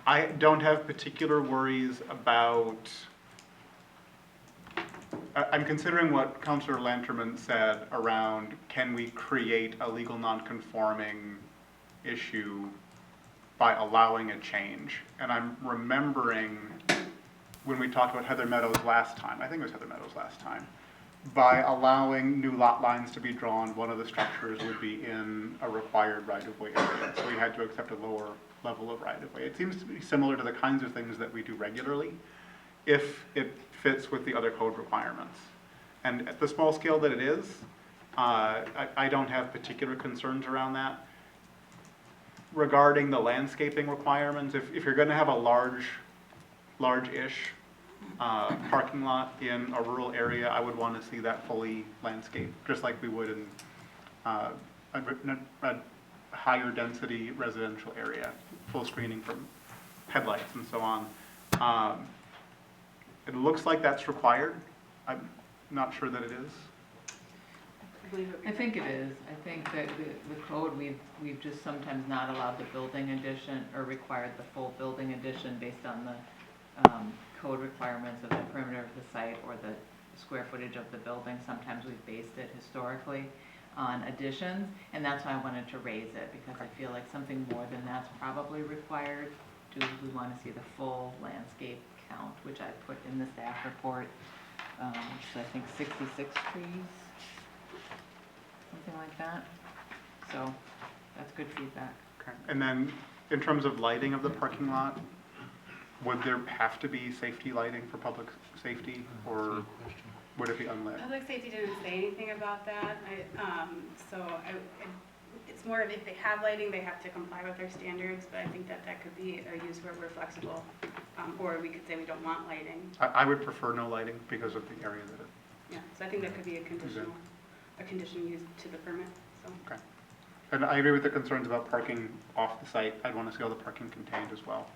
I don't have particular worries about, I'm considering what Councilor Lanterman said around can we create a legal non-conforming issue by allowing a change. And I'm remembering when we talked about Heather Meadows last time, I think it was Heather Meadows last time, by allowing new lot lines to be drawn, one of the structures would be in a required right-of-way area. So we had to accept a lower level of right-of-way. It seems to be similar to the kinds of things that we do regularly, if it fits with the other code requirements. And at the small scale that it is, I don't have particular concerns around that. Regarding the landscaping requirements, if you're gonna have a large-ish parking lot in a rural area, I would want to see that fully landscaped, just like we would in a higher density residential area, full screening from headlights and so on. It looks like that's required. I'm not sure that it is. I think it is. I think that the code, we've just sometimes not allowed the building addition or required the full building addition based on the code requirements of the perimeter of the site or the square footage of the building. Sometimes we've based it historically on additions, and that's why I wanted to raise it, because I feel like something more than that's probably required. Do we want to see the full landscape count, which I put in the staff report, which is I think 66 trees, something like that. So that's good feedback. Okay. And then in terms of lighting of the parking lot, would there have to be safety lighting for public safety, or would it be unlit? Public safety didn't say anything about that. It's more of if they have lighting, they have to comply with their standards, but I think that could be a use where we're flexible. Or we could say we don't want lighting. I would prefer no lighting because of the area that it. Yeah, so I think that could be a conditional use to the permit, so. Okay. And I agree with the concerns about parking off the site. I'd want to see all the parking contained as well.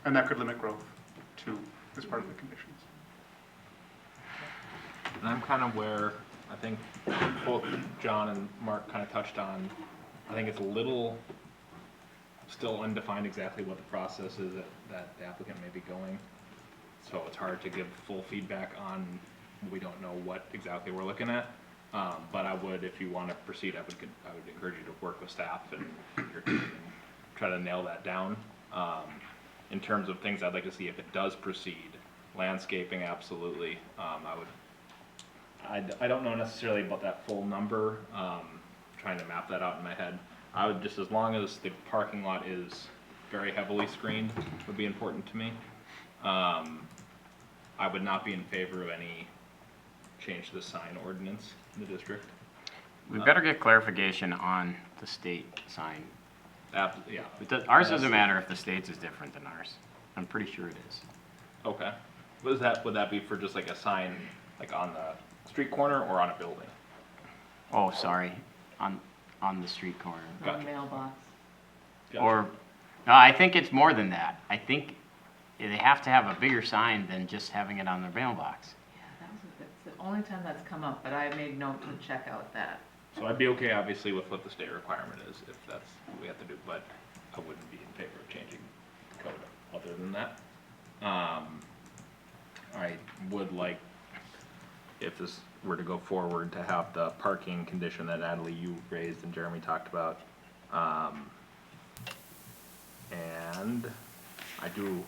And that could limit growth too, as part of the conditions. And I'm kind of where I think both John and Mark kind of touched on. I think it's a little still undefined exactly what the process is that the applicant may be going. So it's hard to give full feedback on, we don't know what exactly we're looking at. But I would, if you want to proceed, I would encourage you to work with staff and your team and try to nail that down. In terms of things I'd like to see if it does proceed, landscaping, absolutely. I don't know necessarily about that full number, trying to map that out in my head. I would just, as long as the parking lot is very heavily screened, would be important to me. I would not be in favor of any change to the sign ordinance in the district. We better get clarification on the state sign. Yeah. Ours doesn't matter if the state's is different than ours. I'm pretty sure it is. Okay. Would that be for just like a sign, like on the street corner or on a building? Oh, sorry, on the street corner. Gotcha. Mailbox. Gotcha. Or, no, I think it's more than that. I think they have to have a bigger sign than just having it on their mailbox. Yeah, that's the only time that's come up, but I made note to check out that. So I'd be okay, obviously, with what the state requirement is, if that's what we have to do, but I wouldn't be in favor of changing the code other than that. I would like, if this were to go forward, to have the parking condition that Natalie, you raised and Jeremy talked about. And I do,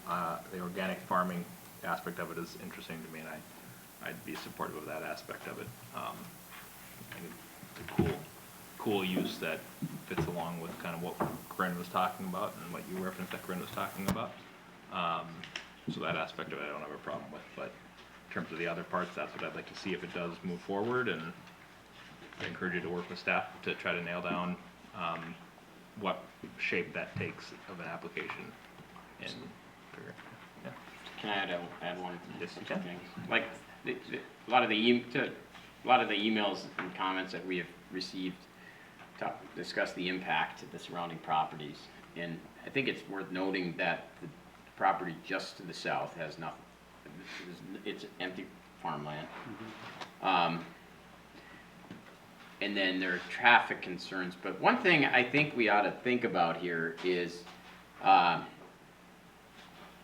the organic farming aspect of it is interesting to me, and I'd be supportive of that aspect of it. It's a cool use that fits along with kind of what Corinne was talking about and what you referenced that Corinne was talking about. So that aspect of it I don't have a problem with, but in terms of the other parts, that's what I'd like to see if it does move forward, and I encourage you to work with staff to try to nail down what shape that takes of an application. And yeah. Can I add one? Yes, you can. Thing? Like a lot of the emails and comments that we have received discuss the impact to the surrounding properties, and I think it's worth noting that the property just to the south has nothing. It's empty farmland. And then there are traffic concerns, but one thing I think we ought to think about here is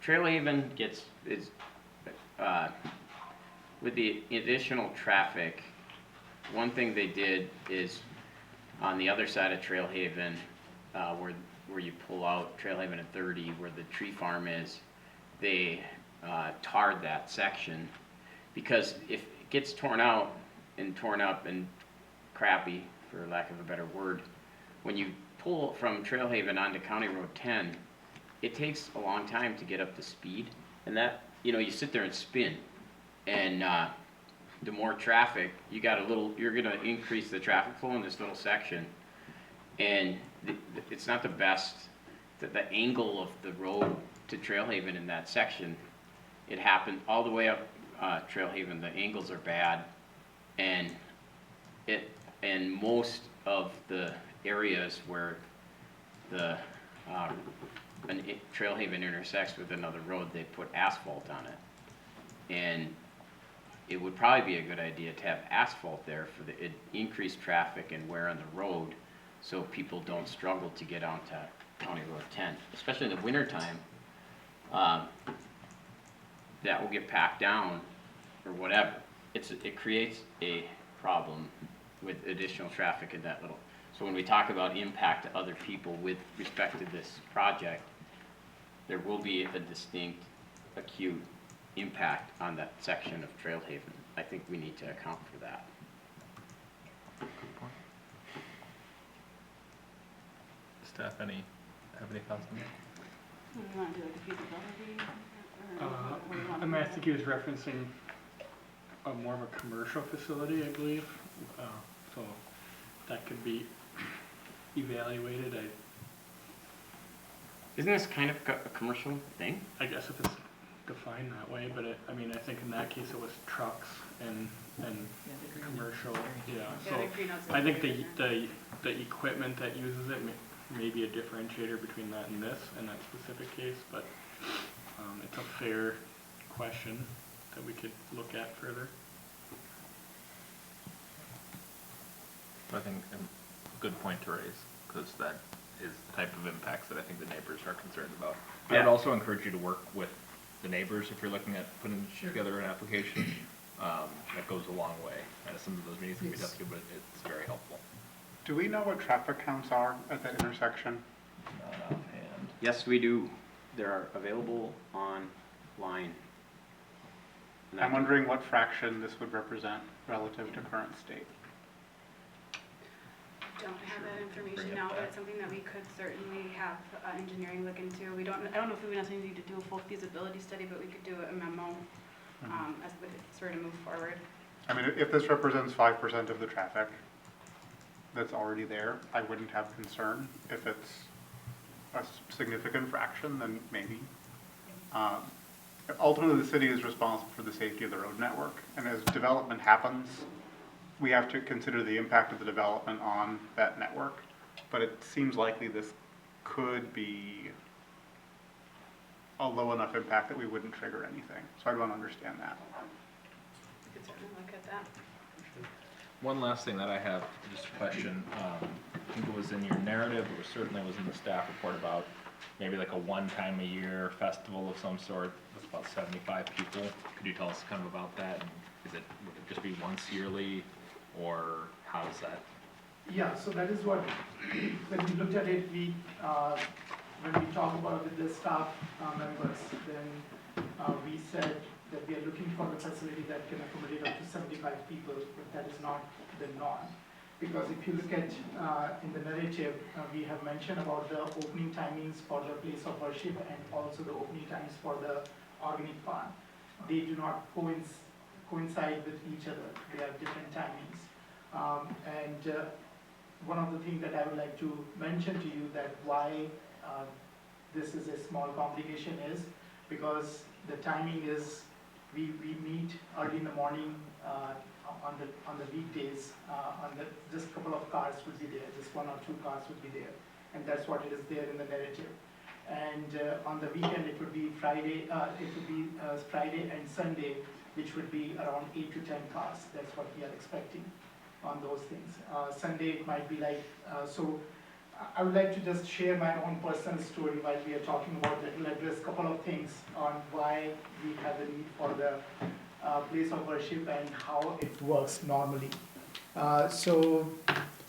Trailhaven with the additional traffic. One thing they did is on the other side of Trailhaven, where you pull out Trailhaven at 30, where the tree farm is, they tarred that section, because if it gets torn out and torn up and crappy, for lack of a better word. When you pull from Trailhaven onto County Road 10, it takes a long time to get up to speed, and that, you know, you sit there and spin, and the more traffic, you're gonna increase the traffic flow in this little section, and it's not the best, the angle of the road to Trailhaven in that section, it happened all the way up Trailhaven, the angles are bad, and most of the areas where the Trailhaven intersects with another road, they put asphalt on it. And it would probably be a good idea to have asphalt there for the increased traffic and wear on the road, so people don't struggle to get onto County Road 10, especially in the wintertime. That will get packed down or whatever. It creates a problem with additional traffic in that little. So when we talk about impact to other people with respect to this project, there will be a distinct, acute impact on that section of Trailhaven. I think we need to account for that. Staff, have any thoughts on that? Do we want to do like a feasibility? Or what do you want I'm to do? asking, he was referencing more of a commercial facility, I believe. So that could be evaluated. Isn't this kind of a commercial thing? I guess if it's defined that way, but I mean, I think in that case it was trucks and commercial, yeah. So the greenhouse I think the equipment that uses it may be a differentiator between that and this, in that specific case, but it's a fair question that we could look at further. I think a good point to raise, because that is the type of impacts that I think the neighbors are concerned about. I would also encourage you to work with the neighbors if you're looking at putting together an application. That goes a long way. And some of those meetings can be tough too, but it's very helpful. Do we know what traffic counts are at that intersection? Not offhand. Yes, we do. They're available online. And I'm wondering what fraction this would represent relative to current state. Don't have that information now, but it's something that we could certainly have engineering look into. I don't know if we would necessarily need to do a full feasibility study, but we could do a memo as we sort of move forward. I mean, if this represents 5% of the traffic that's already there, I wouldn't have concern. If it's a significant fraction, then maybe. Ultimately, the city is responsible for the safety of the road network, and as development happens, we have to consider the impact of the development on that network, but it seems likely this could be a low enough impact that we wouldn't trigger anything. So I'd want to understand that. We could certainly look at that. One last thing that I have, just a question. I think it was in your narrative, it certainly was in the staff report about maybe like a one-time a year festival of some sort with about 75 people. Could you tell us kind of about that? And would it just be once yearly, or how is that? Yeah, so that is what, when we looked at it, when we talked about it with the staff members, then we said that we are looking for a facility that can accommodate up to 75 people, but that is not the norm. Because if you look at in the narrative, we have mentioned about the opening timings for the place of worship and also the opening times for the organic farm. They do not coincide with each other. They have different timings. One of the things that I would like to mention to you that why this is a small complication is because the timing is we meet early in the morning on the weekdays. Just a couple of cars would be there, just one or two cars would be there, and that's what it is there in the narrative. And on the weekend it would be Friday. Friday and Sunday, which would be around 8 to 10 cars. That's what we are expecting on those things. Sunday it might be like so. I would like to just share my own personal story while we are talking about it. We'll address a couple of things on why we have the need for the place of worship and how it works normally. So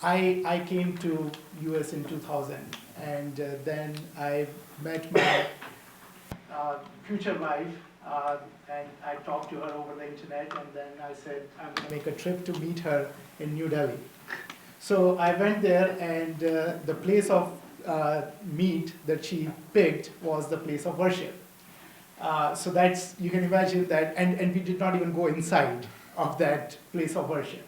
I came to US in 2000, and then I met my future wife, and I talked to her over the internet, and then I said, I'm going to make a trip to meet her in New Delhi. So I went there, and the place of meet that she picked was the place of worship. So that's, you can imagine that, and we did not even go inside of that place of worship.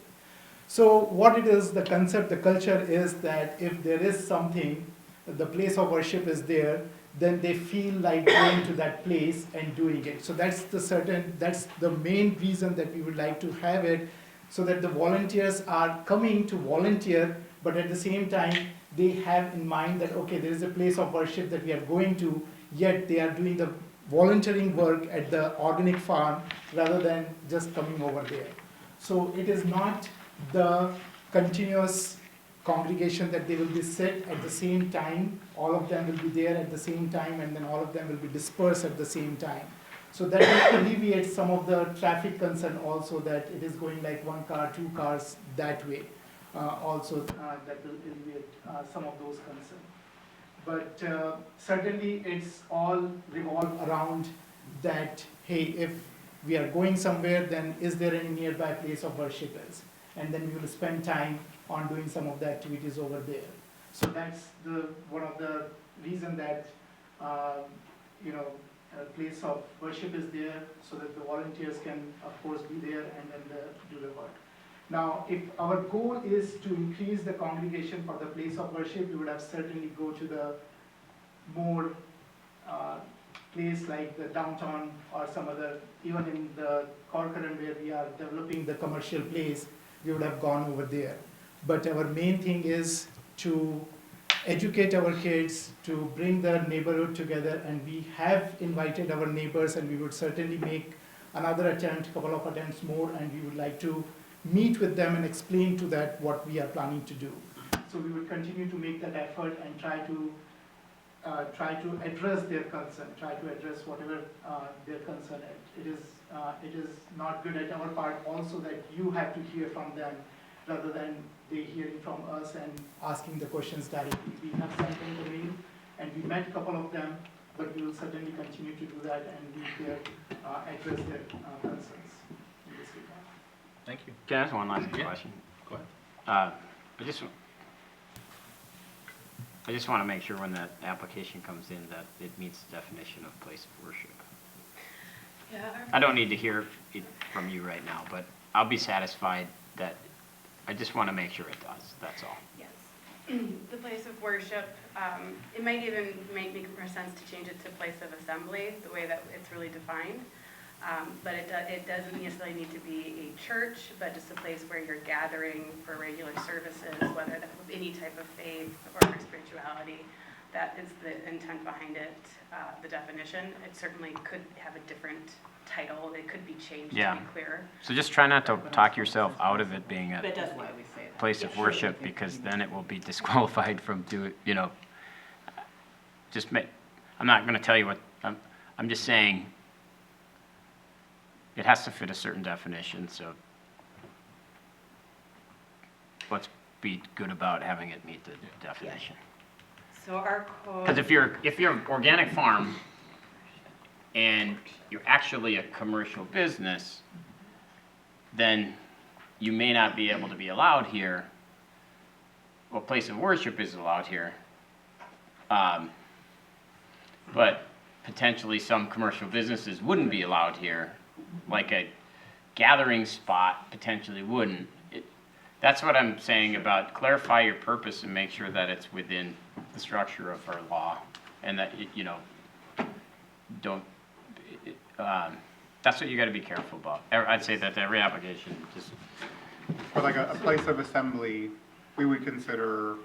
So what it is, the concept, the culture is that if there is something, the place of worship is there, then they feel like going to that place and doing it. So that's the main reason that we would like to have it, so that the volunteers are coming to volunteer, but at the same time, they have in mind that, okay, there is a place of worship that we are going to, yet they are doing the volunteering work at the organic farm rather than just coming over there. So it is not the continuous congregation that they will be set at the same time, all of them will be there at the same time, and then all of them will be dispersed at the same time. So that will alleviate some of the traffic concern also, that it is going like one car, two cars that way. That will alleviate some of those concerns. But certainly it's all revolve around that, hey, if we are going somewhere, then is there any nearby place of worship is? And then we will spend time on doing some of the activities over there. So that's one of the reason that a place of worship is there, so that the volunteers can of course be there and then do the work. Now, if our goal is to increase the congregation for the place of worship, we would have certainly go to the more place like the downtown or some other, even in the Corcoran where we are developing the commercial place, we would have gone over there. But our main thing is to educate our kids, to bring the neighborhood together, and we have invited our neighbors, and we would certainly make another attempt, couple of attempts more, and we would like to meet with them and explain to that what we are planning to do. So we will continue to make that effort and try to address their concern, try to address whatever their concern is. It is not good at our part also that you have to hear from them rather than they hearing from us and asking the questions directly. We have sent them the mail and we met a couple of them, but we will certainly continue to do that and address their concerns in this regard. Thank you. Can I ask one last question? Go ahead. I just want to make sure when that application comes in that it meets the definition of place of worship. Yeah. I don't need to hear it from you right now, but I'll be satisfied that, I just want to make sure it does, that's all. Yes. The place of worship, it might even make more sense to change it to place of assembly, the way that it's really defined. But it doesn't necessarily need to be a church, but just a place where you're gathering for regular services, whether that's any type of faith or spirituality. That is the intent behind it, the definition. It certainly could have a different title. It could be changed to be clearer. So just try not to talk yourself out of it being a But that's why we say that. place of worship, because then it will be disqualified from doing, I'm not going to tell you what, I'm just saying it has to fit a certain definition, so let's be good about having it meet the definition. So our code. Because if you're an organic farm and you're actually a commercial business, then you may not be able to be allowed here. Well, place of worship is allowed here. But potentially some commercial businesses wouldn't be allowed here, like a gathering spot potentially wouldn't. That's what I'm saying about clarify your purpose and make sure that it's within the structure of our law, and that, that's what you got to be careful about. I'd say that every application just. For like a place of assembly, we would consider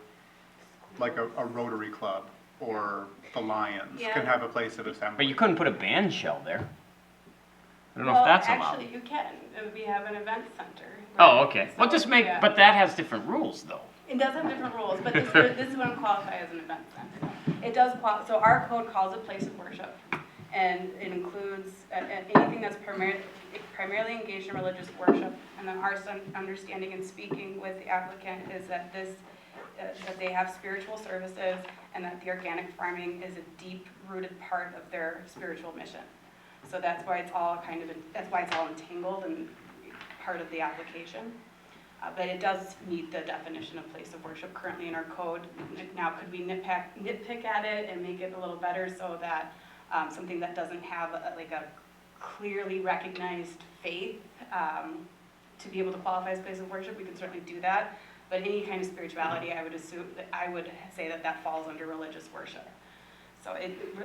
like a Rotary Club or the Lions can have a place of assembly. But you couldn't put a band shell there. I don't know if that's allowed. Actually, you can. We have an event center. Oh, okay. So, Well, just make, yeah. but that has different rules, though. It does have different rules, but this wouldn't qualify as an event center. It does so our code calls it place of worship, and it includes anything that's primarily engaged in religious worship. And then our understanding and speaking with the applicant is that that they have spiritual services, and that the organic farming is a deep-rooted part of their spiritual mission. So that's why it's all that's why it's all entangled and part of the application. But it does meet the definition of place of worship currently in our code. Now, could we nitpick at it and make it a little better so that something that doesn't have like a clearly recognized faith to be able to qualify as place of worship, we can certainly do that. But any kind of spirituality, I would say that falls under religious worship. So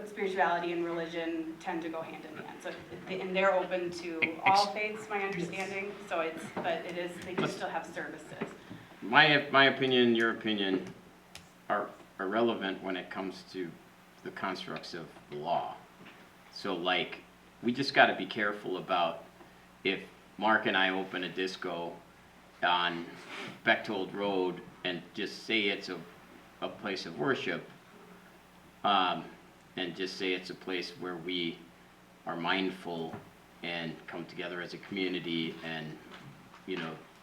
spirituality and religion tend to go hand in hand. So, and they're open to all faiths, my understanding. So they do still have services. My opinion, your opinion are irrelevant when it comes to the constructs of the law. So like, we just got to be careful about if Mark and I open a disco on Bechtold Road and just say it's a place of worship, and just say it's a place where we are mindful and come together as a community and,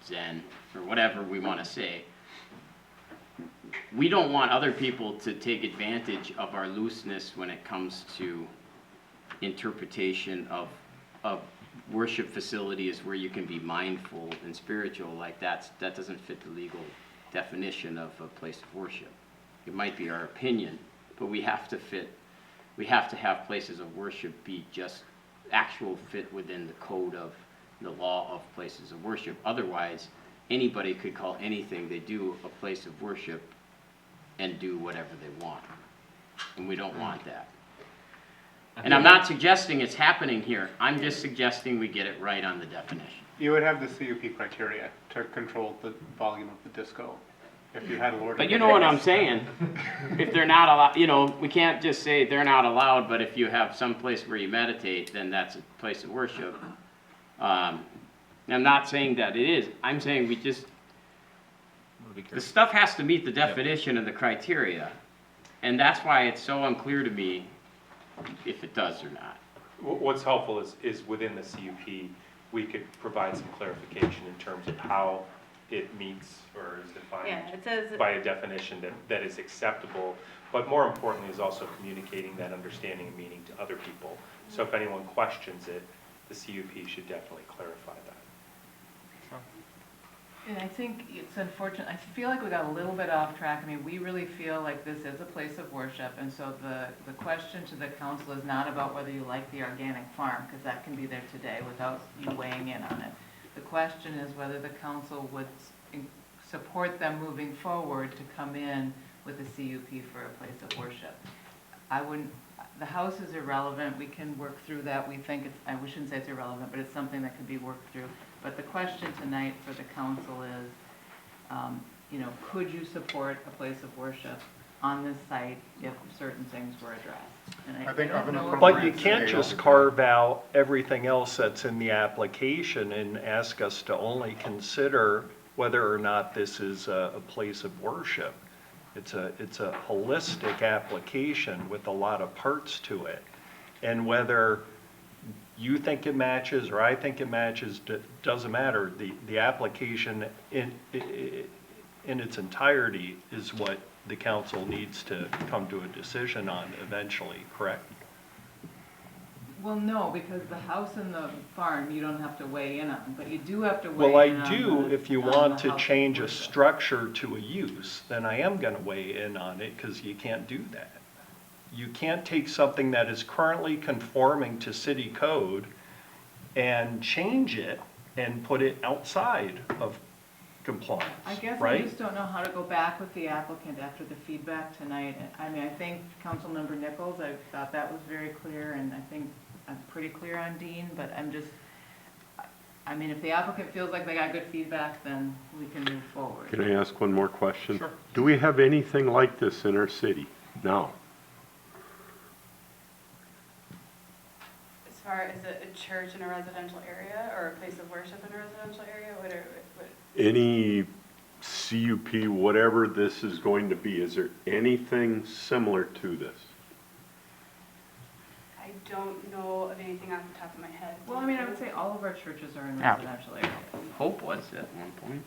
Zen, or whatever we want to say. We don't want other people to take advantage of our looseness when it comes to interpretation of worship facilities where you can be mindful and spiritual. Like that doesn't fit the legal definition of a place of worship. It might be our opinion, but we have to have places of worship be just actual fit within the code of the law of places of worship. Otherwise, anybody could call anything they do a place of worship and do whatever they want. And we don't want that. And I'm not suggesting it's happening here. I'm just suggesting we get it right on the definition. You would have the CUP criteria to control the volume of the disco if you had a Lord. But you know what I'm saying? If they're not allowed, we can't just say they're not allowed, but if you have some place where you meditate, then that's a place of worship. I'm not saying that it is. I'm saying the stuff has to meet the definition of the criteria. And that's why it's so unclear to me if it does or not. What's helpful is within the CUP, we could provide some clarification in terms of how it meets or is defined it says by a definition that is acceptable, but more importantly is also communicating that understanding and meaning to other people. So if anyone questions it, the CUP should definitely clarify that. And I think it's unfortunate, I feel like we got a little bit off track. I mean, we really feel like this is a place of worship, and so the question to the council is not about whether you like the organic farm, because that can be there today without you weighing in on it. The question is whether the council would support them moving forward to come in with a CUP for a place of worship. The house is irrelevant, we can work through that. We think we shouldn't say it's irrelevant, but it's something that could be worked through. But the question tonight for the council is, could you support a place of worship on this site if certain things were addressed? And I think of an appropriate But you can't just carve out everything else that's in the application and ask us to only consider whether or not this is a place of worship. It's a holistic application with a lot of parts to it. And whether you think it matches or I think it matches, doesn't matter. The application in its entirety is what the council needs to come to a decision on eventually, correct? Well, no, because the house and the farm, you don't have to weigh in on, but you do have to weigh Well, I in on do the- if you on want the to house change a worship. structure to a use, then I am gonna weigh in on it, because you can't do that. You can't take something that is currently conforming to city code and change it and put it outside of compliance, I guess I right? just don't know how to go back with the applicant after the feedback tonight. I mean, I think Councilmember Nichols, I thought that was very clear, and I think I'm pretty clear on Dean, but I mean, if the applicant feels like they got good feedback, then we can move forward. Can I ask one more question? Sure. Do we have anything like this in our city now? as far as a church in a residential area or a place of worship in a residential area, what Any CUP, whatever this is going to be, is there anything similar to this? I don't know of anything off the top of my head. Well, I mean, I would say all of our churches are in Yeah. residential areas. Hope was at one point.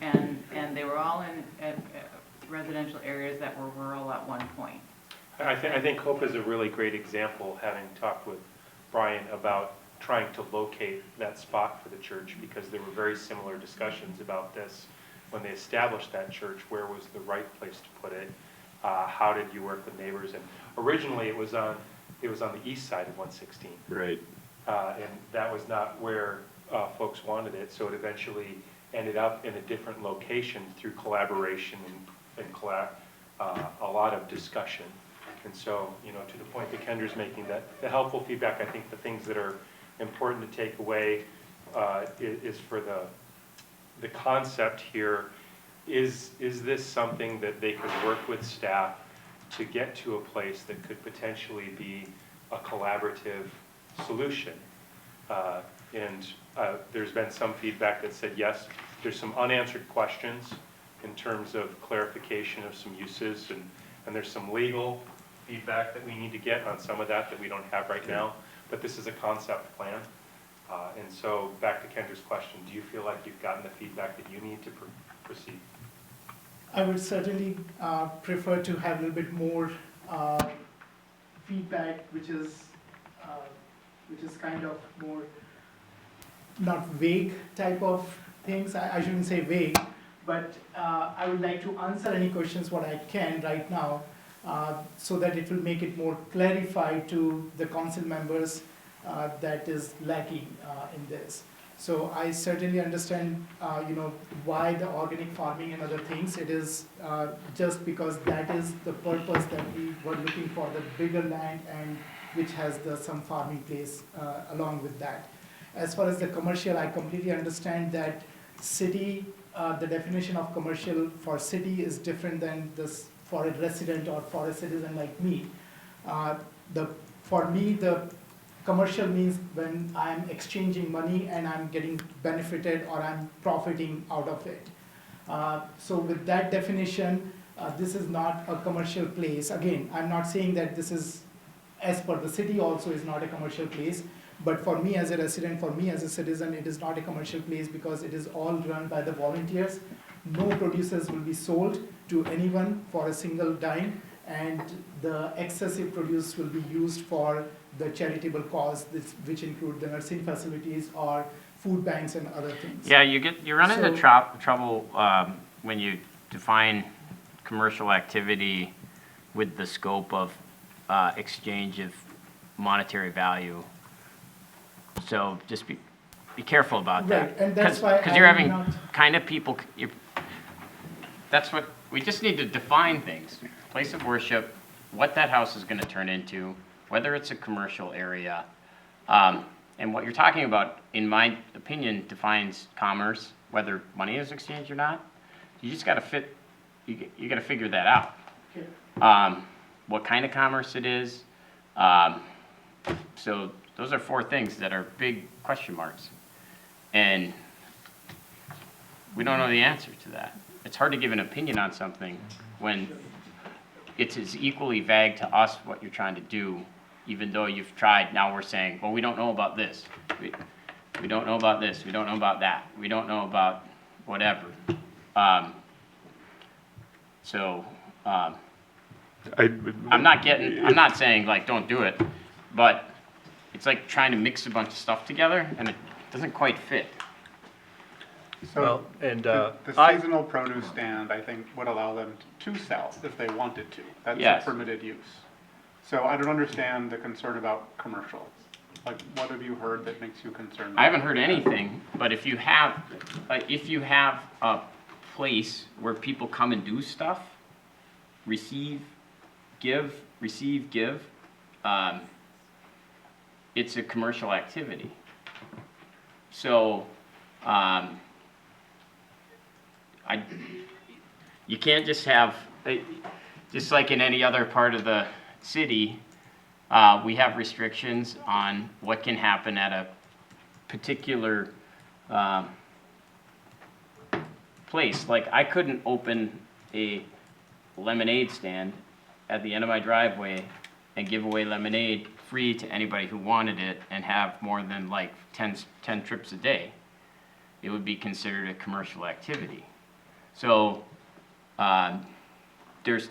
And they were all in residential areas that were rural at one point. I think Hope is a really great example, having talked with Brian about trying to locate that spot for the church, because there were very similar discussions about this when they established that church. Where was the right place to put it? How did you work with neighbors? And originally it was on the east side of 116. Right. And that was not where folks wanted it, so it eventually ended up in a different location through collaboration and a lot of discussion. And so, to the point that Kendra's making, that the helpful feedback, I think the things that are important to take away is for the concept here. Is this something that they could work with staff to get to a place that could potentially be a collaborative solution? There's been some feedback that said, yes, there's some unanswered questions in terms of clarification of some uses, and there's some legal feedback that we need to get on some of that we don't have right now. But this is a concept plan. And so back to Kendra's question, do you feel like you've gotten the feedback that you need to proceed? I would certainly prefer to have a little bit more feedback, which is kind of more not vague type of things. I shouldn't say vague, but I would like to answer any questions what I can right now, so that it will make it more clarified to the council members that is lacking in this. So I certainly understand, why the organic farming and other things. It is just because that is the purpose that we were looking for, the bigger land and which has some farming place along with that. As far as the commercial, I completely understand that city, the definition of commercial for city is different than this for a resident or for a citizen like me. For me, the commercial means when I'm exchanging money and I'm getting benefited or I'm profiting out of it. So with that definition, this is not a commercial place. Again, I'm not saying that this is, as per the city also is not a commercial place, but for me as a resident, for me as a citizen, it is not a commercial place because it is all run by the volunteers. No producers will be sold to anyone for a single dime, and the excessive produce will be used for the charitable cause, which include the nursing facilities or food banks and other things. Yeah, you run into trouble when you define commercial activity with the scope of exchange of monetary value. So just be careful about that. Right, and that's why because you're having not kind of people. That's what we just need to define things. Place of worship, what that house is going to turn into, whether it's a commercial area, and what you're talking about, in my opinion, defines commerce, whether money is exchanged or not. You just got to you got to figure that out. Okay. What kind of commerce it is. So those are four things that are big question marks, and we don't know the answer to that. It's hard to give an opinion on something when it's as equally vague to us what you're trying to do, even though you've tried. Now we're saying, well, we don't know about this. We don't know about this. We don't know about that. We don't know about whatever. I'm not saying like don't do it, but it's like trying to mix a bunch of stuff together and it doesn't quite fit. So the seasonal produce stand, I think, would allow them to sell if they wanted to. That's Yes. a permitted use. So I don't understand the concern about commercial. Like, what have you heard that makes you concerned? I haven't heard anything, but if you have a place where people come and do stuff, receive, give, it's a commercial activity. So, you can't just have, just like in any other part of the city, we have restrictions on what can happen at a particular place. Like I couldn't open a lemonade stand at the end of my driveway and give away lemonade free to anybody who wanted it and have more than like 10 trips a day. It would be considered a commercial activity. So there's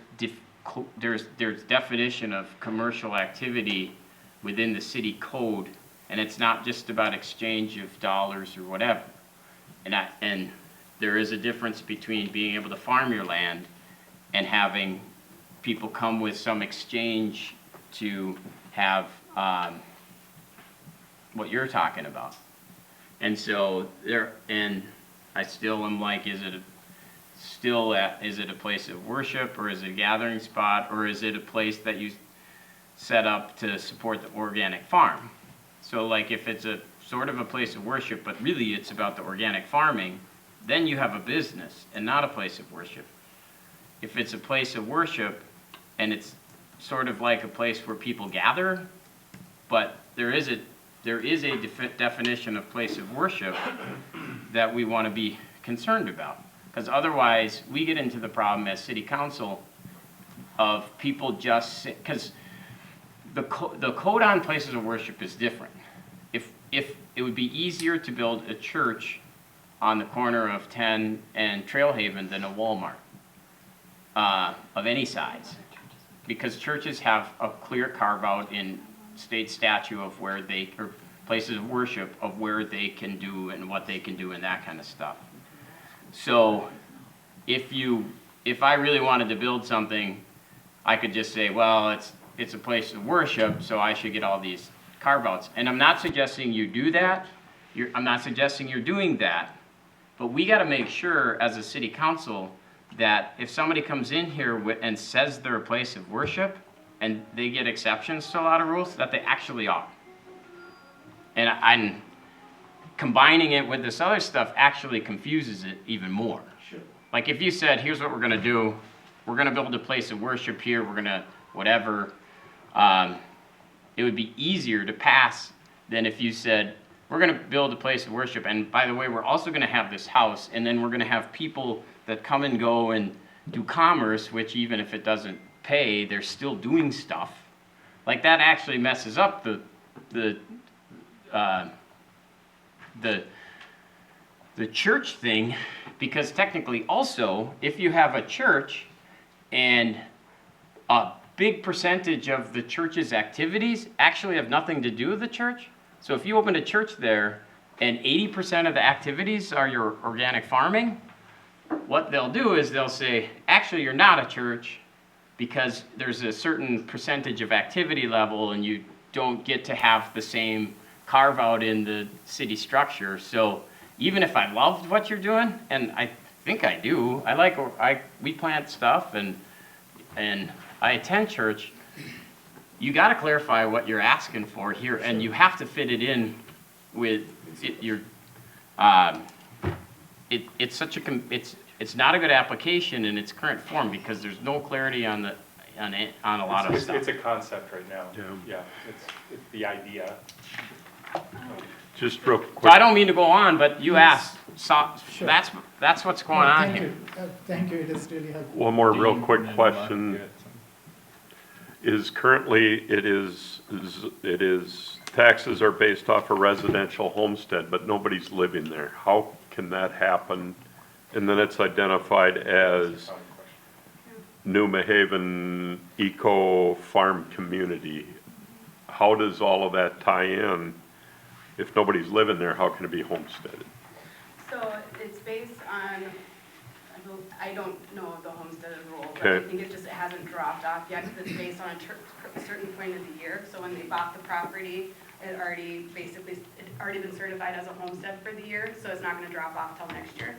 definition of commercial activity within the city code And it's not just about exchange of dollars or whatever. And there is a difference between being able to farm your land and having people come with some exchange to have what you're talking about. And so and I still am like, is it a place of worship, or is it a gathering spot, or is it a place that you set up to support the organic farm? So like if it's a sort of a place of worship, but really it's about the organic farming, then you have a business and not a place of worship. If it's a place of worship and it's sort of like a place where people gather, but there is a definition of place of worship that we want to be concerned about. Because otherwise, we get into the problem as city council of people just, because the code on places of worship is different. If it would be easier to build a church on the corner of 10 and Trailhaven than a Walmart of any size, because churches have a clear carve out in state statute of where they, or places of worship of where they can do and what they can do and that kind of stuff. So if I really wanted to build something, I could just say, well, it's a place of worship, so I should get all these carve-outs. And I'm not suggesting you do that. I'm not suggesting you're doing that. But we got to make sure as a city council that if somebody comes in here and says they're a place of worship and they get exceptions to a lot of rules, that they actually are. And I'm combining it with this other stuff actually confuses it even more. Sure. Like if you said, here's what we're going to do. We're going to build a place of worship here. We're going to whatever. It would be easier to pass than if you said, we're going to build a place of worship. And by the way, we're also going to have this house. And then we're going to have people that come and go and do commerce, which even if it doesn't pay, they're still doing stuff. Like that actually messes up the church thing, because technically also, if you have a church and a big percentage of the church's activities actually have nothing to do with the church. So if you open a church there and 80% of the activities are your organic farming, what they'll do is they'll say, actually you're not a church because there's a certain percentage of activity level and you don't get to have the same carve out in the city structure. So even if I loved what you're doing, and I think I do, we plant stuff and I attend church, you got to clarify what you're asking for here, and you have to fit it in with your. It's not a good application in its current form because there's no clarity on a lot of stuff. It's a concept right now. Yeah, it's the idea. Just real quick. So I don't mean to go on, but you asked. So Sure. that's what's going on Thank here. you. Thank you, it is really helpful. One more real quick question. Is currently, it is taxes are based off a residential homestead, but nobody's living there. How can that happen? And then it's identified as New Mahaven Eco Farm Community. How does all of that tie in? If nobody's living there, how can it be homesteaded? So it's based on, I don't know the homestead rule, but Okay. I think it hasn't dropped off yet because it's based on a certain point of the year. So when they bought the property, it already been certified as a homestead for the year, so it's not going to drop off till next year.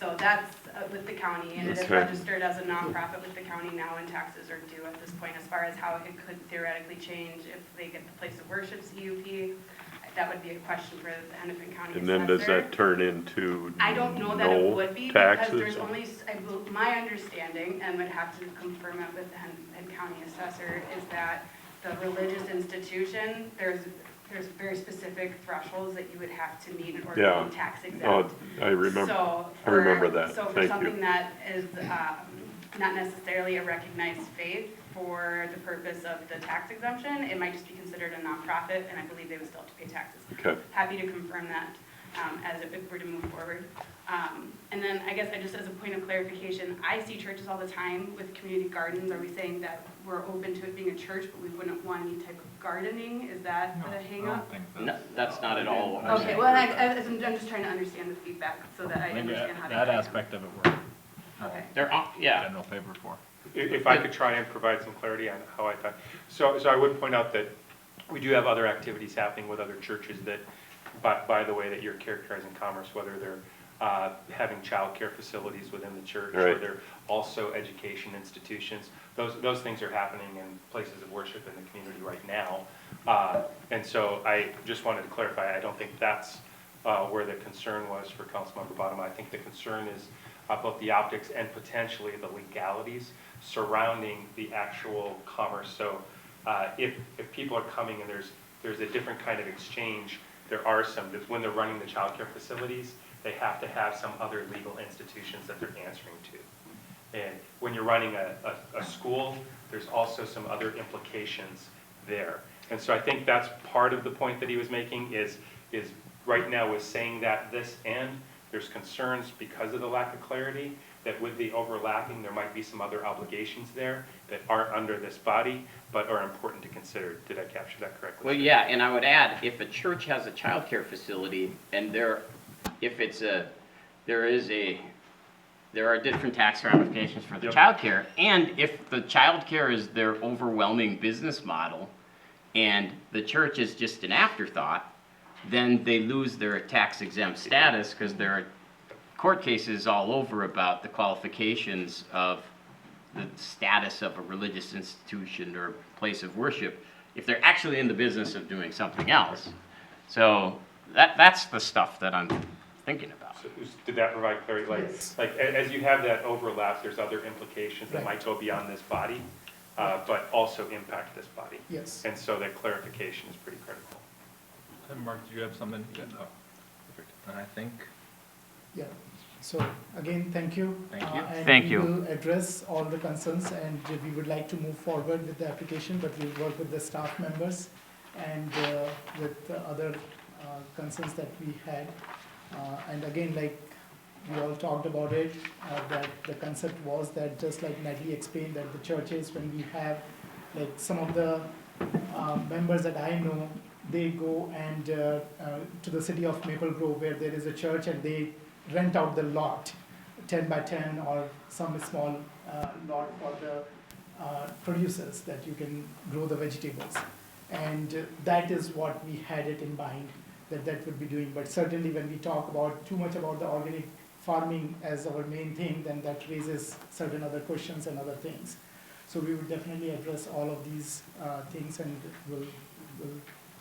So that's with the county, and it is Okay. registered as a nonprofit with the county now, and taxes are due at this point. As far as how it could theoretically change if they get the place of worship's EUP, that would be a question for the Hennepin County And then does assessor. that turn into I don't know that it would be, because taxes? there's only, my understanding, and would have to confirm it with the Hennepin County assessor, is that the religious institution, there's very specific thresholds that you would have to meet in order Yeah. to be tax exempt. Oh, I remember. So I remember that. So for Thank something you. that is not necessarily a recognized faith for the purpose of the tax exemption, it might just be considered a nonprofit, and I believe they would still have to pay taxes. Okay. Happy to confirm that. as it were to move forward. And then I guess just as a point of clarification, I see churches all the time with community gardens. Are we saying that we're open to it being a church, but we wouldn't want any type of gardening? Is that the hang up? No, that's not at all what we're Okay, saying. well, I'm just trying to understand the feedback so that I understand how to. That aspect of it we're Okay. general favor for. If I could try and provide some clarity on how I thought. So I would point out that we do have other activities happening with other churches that, by the way, that you're characterizing commerce, whether they're having childcare facilities within the church, or Right. they're also education institutions. Those things are happening in places of worship in the community right now. And so I just wanted to clarify, I don't think that's where the concern was for Councilmember Bottom. I think the concern is about the optics and potentially the legalities surrounding the actual commerce. So if people are coming and there's a different kind of exchange, there are some, when they're running the childcare facilities, they have to have some other legal institutions that they're answering to. And when you're running a school, there's also some other implications there. And so I think that's part of the point that he was making is right now with saying that this end, there's concerns because of the lack of clarity that with the overlapping, there might be some other obligations there that aren't under this body, but are important to consider. Did I capture that correctly? Well, yeah, and I would add, if a church has a childcare facility and there are different tax ramifications for the childcare, and if the childcare is their overwhelming business model and the church is just an afterthought, then they lose their tax exempt status because there are court cases all over about the qualifications of the status of a religious institution or place of worship if they're actually in the business of doing something else. So that's the stuff that I'm thinking about. So did that provide clarity? Like as you have that overlap, there's other implications that Right. might go beyond this body, but also impact this body. Yes. And so that clarification is pretty critical. And Mark, do you have something? Oh, perfect. And I think. Yeah. So again, thank you. Thank you. And Thank we you. will address all the concerns, and we would like to move forward with the application, but we'll work with the staff members and with the other concerns that we had. And again, like we all talked about it, that the concept was that just like Natalie explained, that the churches, when we have, like some of the members that I know, they go and to the city of Maple Grove where there is a church and they rent out the lot, 10 by 10 or some small lot for the producers that you can grow the vegetables. And that is what we had it in mind, that would be doing. But certainly when we talk about too much about the organic farming as our main thing, then that raises certain other questions and other things. So we would definitely address all of these things, and we'll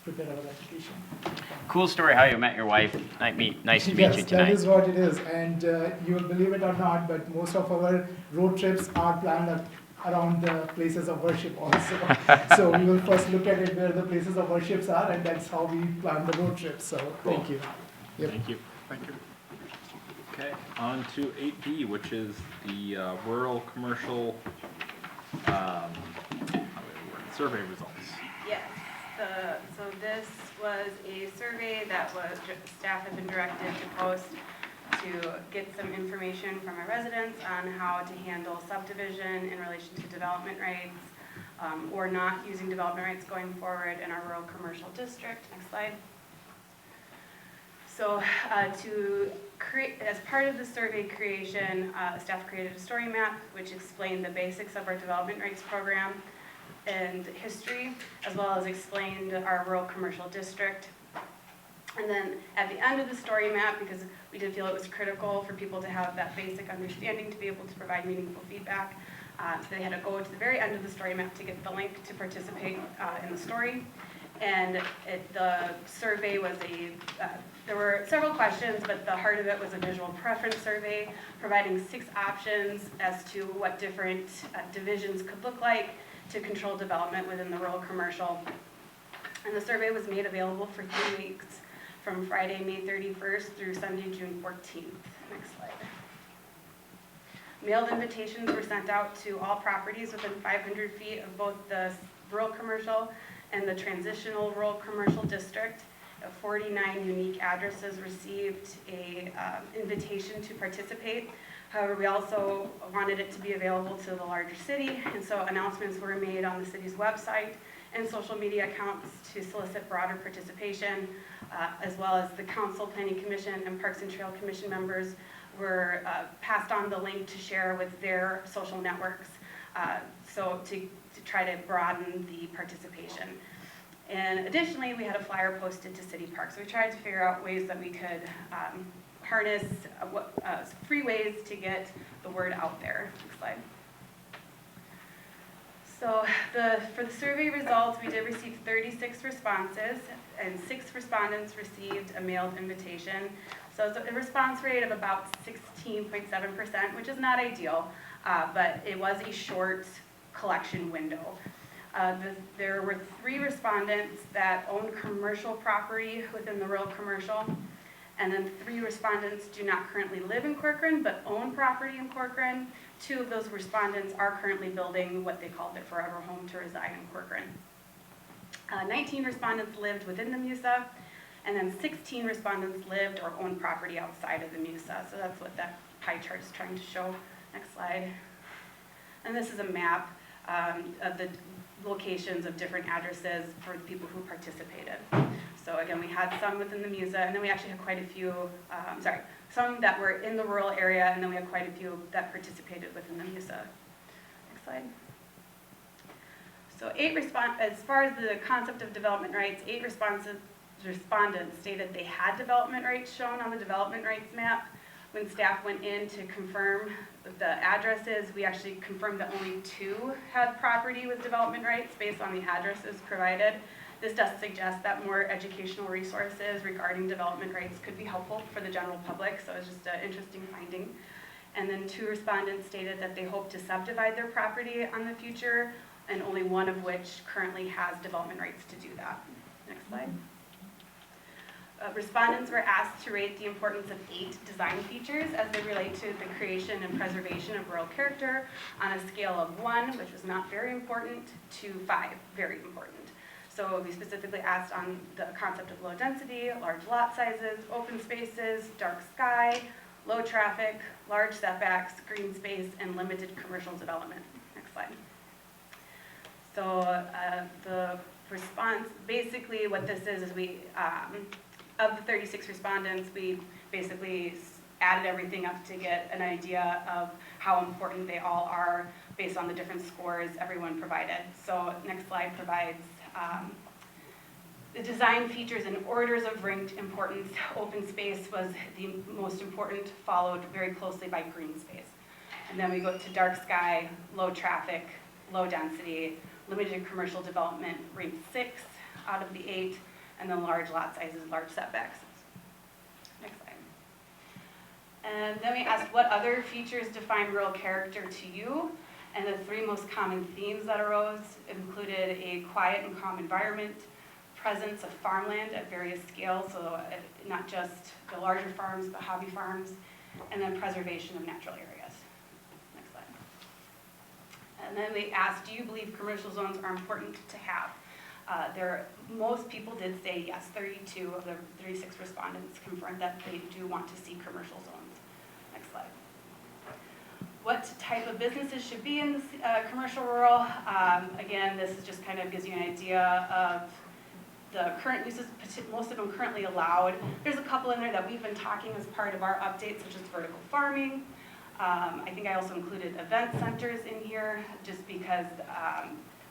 prepare our application. Cool story how you met your wife. Nice to meet you Yes, tonight. that is what it is. And you will believe it or not, but most of our road trips are planned around the places of worship also. So we will first look at it where the places of worships are, and that's how we plan the road trips. So thank you. Yep. Thank you. Thank you. Okay, on to 8B, which is the rural commercial survey results. Yes, so this was a survey that staff had been directed to post to get some information from our residents on how to handle subdivision in relation to development rights, or not using development rights going forward in our rural commercial district. Next slide. So as part of the survey creation, staff created a story map which explained the basics of our development rights program and history, as well as explained our rural commercial district. And then at the end of the story map, because we did feel it was critical for people to have that basic understanding to be able to provide meaningful feedback, so they had to go to the very end of the story map to get the link to participate in the story. And the survey was there were several questions, but the heart of it was a visual preference survey, providing 6 options as to what different divisions could look like to control development within the rural commercial. And the survey was made available for 3 weeks, from Friday, May 31st through Sunday, June 14th. Next slide. Mailed invitations were sent out to all properties within 500 feet of both the rural commercial and the transitional rural commercial district, 49 unique addresses received a invitation to participate. However, we also wanted it to be available to the larger city, and so announcements were made on the city's website and social media accounts to solicit broader participation, as well as the Council, Planning Commission, and Parks and Trail Commission members were passed on the link to share with their social networks, so to try to broaden the participation. And additionally, we had a flyer posted to City Parks. So we tried to figure out ways that we could harness free ways to get the word out there. Next slide. So for the survey results, we did receive 36 responses, and 6 respondents received a mailed invitation. So it's a response rate of about 16.7%, which is not ideal, but it was a short collection window. There were 3 respondents that owned commercial property within the rural commercial, and then 3 respondents do not currently live in Corcoran, but own property in Corcoran. 2 of those respondents are currently building what they called their forever home to reside in Corcoran. 19 respondents lived within the MUSA, and then 16 respondents lived or owned property outside of the MUSA. So that's what that pie chart is trying to show. Next slide. And this is a map of the locations of different addresses for the people who participated. So again, we had some within the MUSA, and then we actually had quite a few, some that were in the rural area, and then we had quite a few that participated within the MUSA. Next slide. So as far as the concept of development rights, 8 respondents stated they had development rights shown on the development rights map. When staff went in to confirm the addresses, we actually confirmed that only 2 had property with development rights based on the addresses provided. This does suggest that more educational resources regarding development rights could be helpful for the general public, so it's just an interesting finding. And then 2 respondents stated that they hope to subdivide their property on the future, and only 1 of which currently has development rights to do that. Next slide. Respondents were asked to rate the importance of 8 design features as they relate to the creation and preservation of rural character on a scale of 1, which was not very important, to 5, very important. So we specifically asked on the concept of low density, large lot sizes, open spaces, dark sky, low traffic, large setbacks, green space, and limited commercial development. Next slide. So the response, basically what this is we, of the 36 respondents, we basically added everything up to get an idea of how important they all are based on the different scores everyone provided. So next slide provides the design features in orders of ranked importance. Open space was the most important, followed very closely by green space. And then we go to dark sky, low traffic, low density, limited commercial development, ranked 6 out of the 8, and then large lot sizes, large setbacks. Next slide. And then we asked what other features define rural character to you, and the 3 most common themes that arose included a quiet and calm environment, presence of farmland at various scales, so not just the larger farms, but hobby farms, and then preservation of natural areas. Next slide. And then we asked, do you believe commercial zones are important to have? Most people did say yes. 32 of the 36 respondents confirmed that they do want to see commercial zones. Next slide. What type of businesses should be in the commercial rural? Again, this is just kind of gives you an idea of the current uses, most of them currently allowed. There's a couple in there that we've been talking as part of our updates, such as vertical farming. I think I also included event centers in here, just because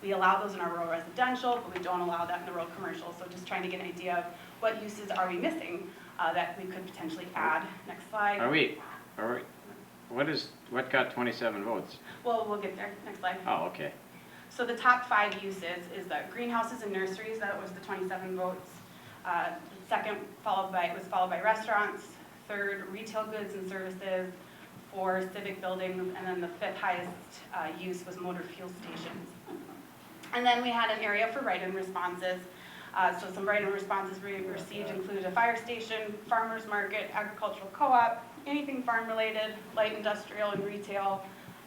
we allow those in our rural residential, but we don't allow that in the rural commercial. So just trying to get an idea of what uses are we missing that we could potentially add. Next slide. What got 27 votes? Well, we'll get there. Next slide. Oh, okay. So the top 5 uses is the greenhouses and nurseries. That was the 27 votes. Second, followed by restaurants. 3rd, retail goods and services. 4, civic buildings, and then the 5th highest use was motor fuel stations. And then we had an area for write-in responses. So some write-in responses we received included a fire station, farmer's market, agricultural co-op, anything farm-related, light industrial and retail,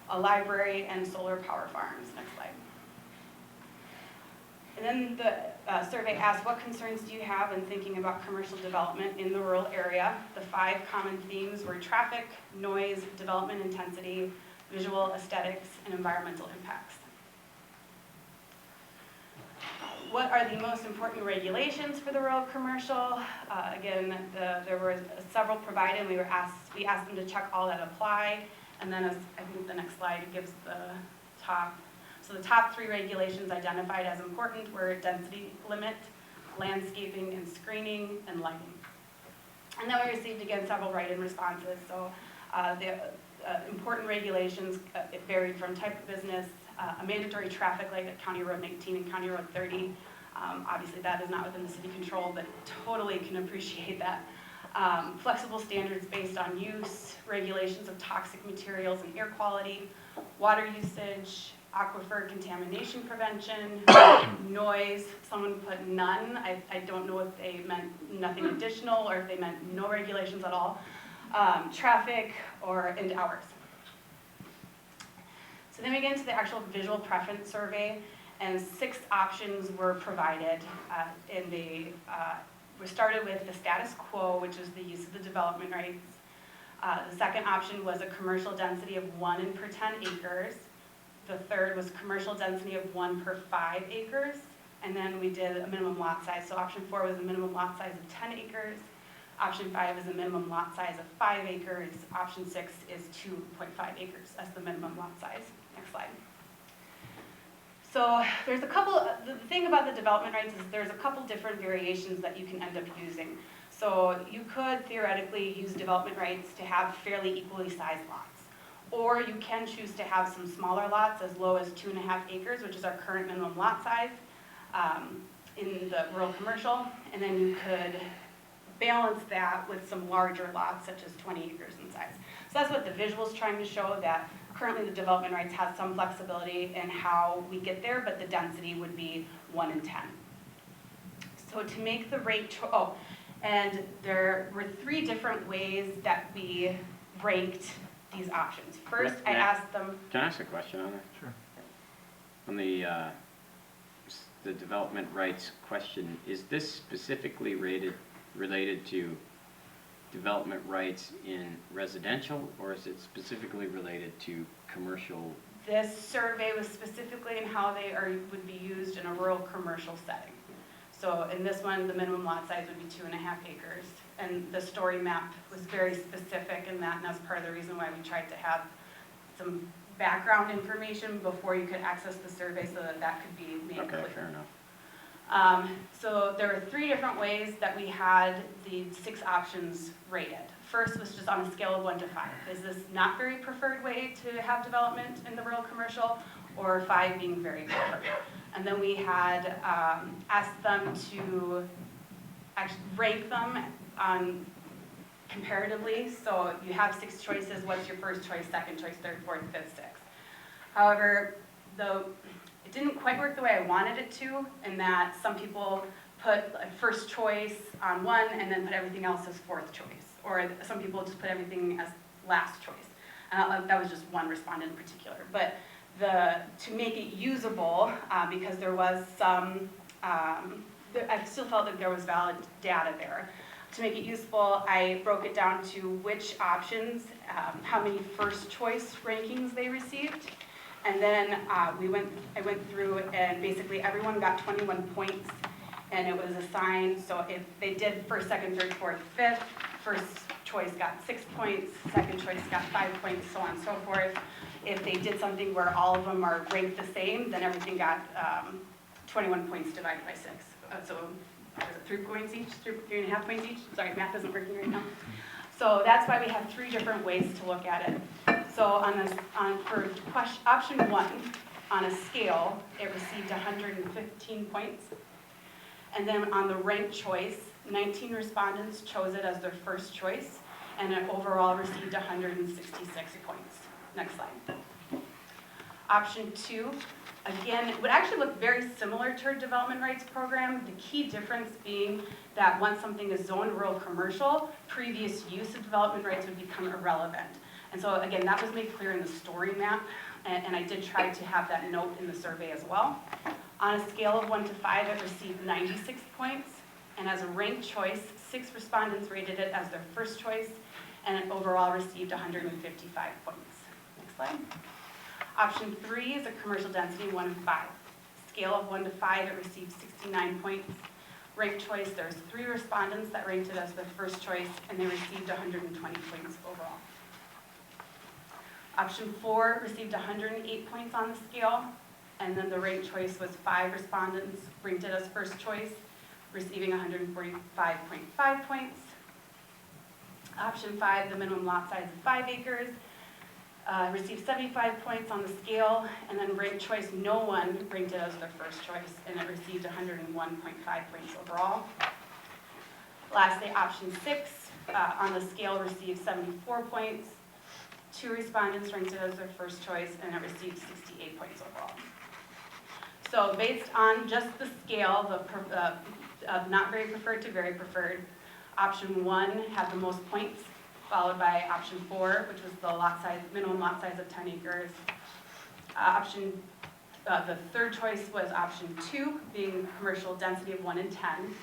a library, and solar power farms. Next slide. And then the survey asked, what concerns do you have in thinking about commercial development in the rural area? The 5 common themes were traffic, noise, development intensity, visual aesthetics, and environmental impacts. What are the most important regulations for the rural commercial? Again, there were several provided, and we asked them to check all that apply. And then as I think the next slide gives the top. So the top 3 regulations identified as important were density limit, landscaping and screening, and lighting. And then we received, again, several write-in responses. So the important regulations, it varied from type of business, a mandatory traffic light at County Road 19 and County Road 30. Obviously, that is not within the city control, but totally can appreciate that. Flexible standards based on use, regulations of toxic materials and air quality, water usage, aquifer contamination prevention, noise, someone put none. I don't know if they meant nothing additional or if they meant no regulations at all. Traffic and hours. So then we get into the actual visual preference survey, and 6 options were provided. We started with the status quo, which is the use of the development rights. The second option was a commercial density of 1 per 10 acres. The third was commercial density of 1 per 5 acres. And then we did a minimum lot size. So option 4 was a minimum lot size of 10 acres. Option 5 is a minimum lot size of 5 acres. Option 6 is 2.5 acres as the minimum lot size. Next slide. So there's a couple, the thing about the development rights is there's a couple different variations that you can end up using. So you could theoretically use development rights to have fairly equally sized lots. Or you can choose to have some smaller lots as low as 2.5 acres, which is our current minimum lot size in the rural commercial. And then you could balance that with some larger lots, such as 20 acres in size. So that's what the visual is trying to show, that currently the development rights has some flexibility in how we get there, but the density would be 1 in 10. So to make the rate, and there were 3 different ways that we ranked these options. First, I asked them. Can I ask a question on that? Sure. On the development rights question, is this specifically related to development rights in residential, or is it specifically related to commercial? This survey was specifically in how they would be used in a rural commercial setting. So in this one, the minimum lot size would be 2.5 acres. And the story map was very specific in that, and that's part of the reason why we tried to have some background information before you could access the survey so that that could be made clear. Okay, fair enough. So there were 3 different ways that we had the 6 options rated. First was just on a scale of 1 to 5. Is this not very preferred way to have development in the rural commercial, or 5 being very preferred? And then we had asked them to actually rank them on comparatively. So you have 6 choices. What's your first choice, second choice, third, fourth, fifth, sixth? However, it didn't quite work the way I wanted it to, in that some people put a first choice on one and then put everything else as 4th choice. Or some people just put everything as last choice. That was just one respondent in particular. But to make it usable, because there was some, I still felt that there was valid data there. To make it useful, I broke it down to which options, how many first choice rankings they received. And then I went through, and basically everyone got 21 points, and it was assigned. So if they did first, second, third, fourth, fifth, first choice got 6 points, second choice got 5 points, so on and so forth. If they did something where all of them are ranked the same, then everything got 21 points divided by 6. So was it 3 points each, 3.5 points each? Sorry, math isn't working right now. So that's why we have 3 different ways to look at it. So for option 1, on a scale, it received 115 points. And then on the ranked choice, 19 respondents chose it as their first choice, and it overall received 166 points. Next slide. Option 2, again, it would actually look very similar to our development rights program. The key difference being that once something is zoned rural commercial, previous use of development rights would become irrelevant. And so again, that was made clear in the story map, and I did try to have that note in the survey as well. On a scale of 1 to 5, it received 96 points, and as a ranked choice, 6 respondents rated it as their first choice, and it overall received 155 points. Next slide. Option 3 is a commercial density 1 of 5. Scale of 1 to 5, it received 69 points. Ranked choice, there's 3 respondents that ranked it as their first choice, and they received 120 points overall. Option 4 received 108 points on the scale, and then the ranked choice was 5 respondents ranked it as first choice, receiving 145.5 points. Option 5, the minimum lot size of 5 acres, received 75 points on the scale, and then ranked choice, no one ranked it as their first choice, and it received 101.5 points overall. Lastly, option 6 on the scale received 74 points. 2 respondents ranked it as their first choice, and it received 68 points overall. So based on just the scale, of not very preferred to very preferred, option 1 had the most points, followed by option 4, which was the lot size, minimum lot size of 10 acres. The third choice was option 2, being commercial density of 1 in 10.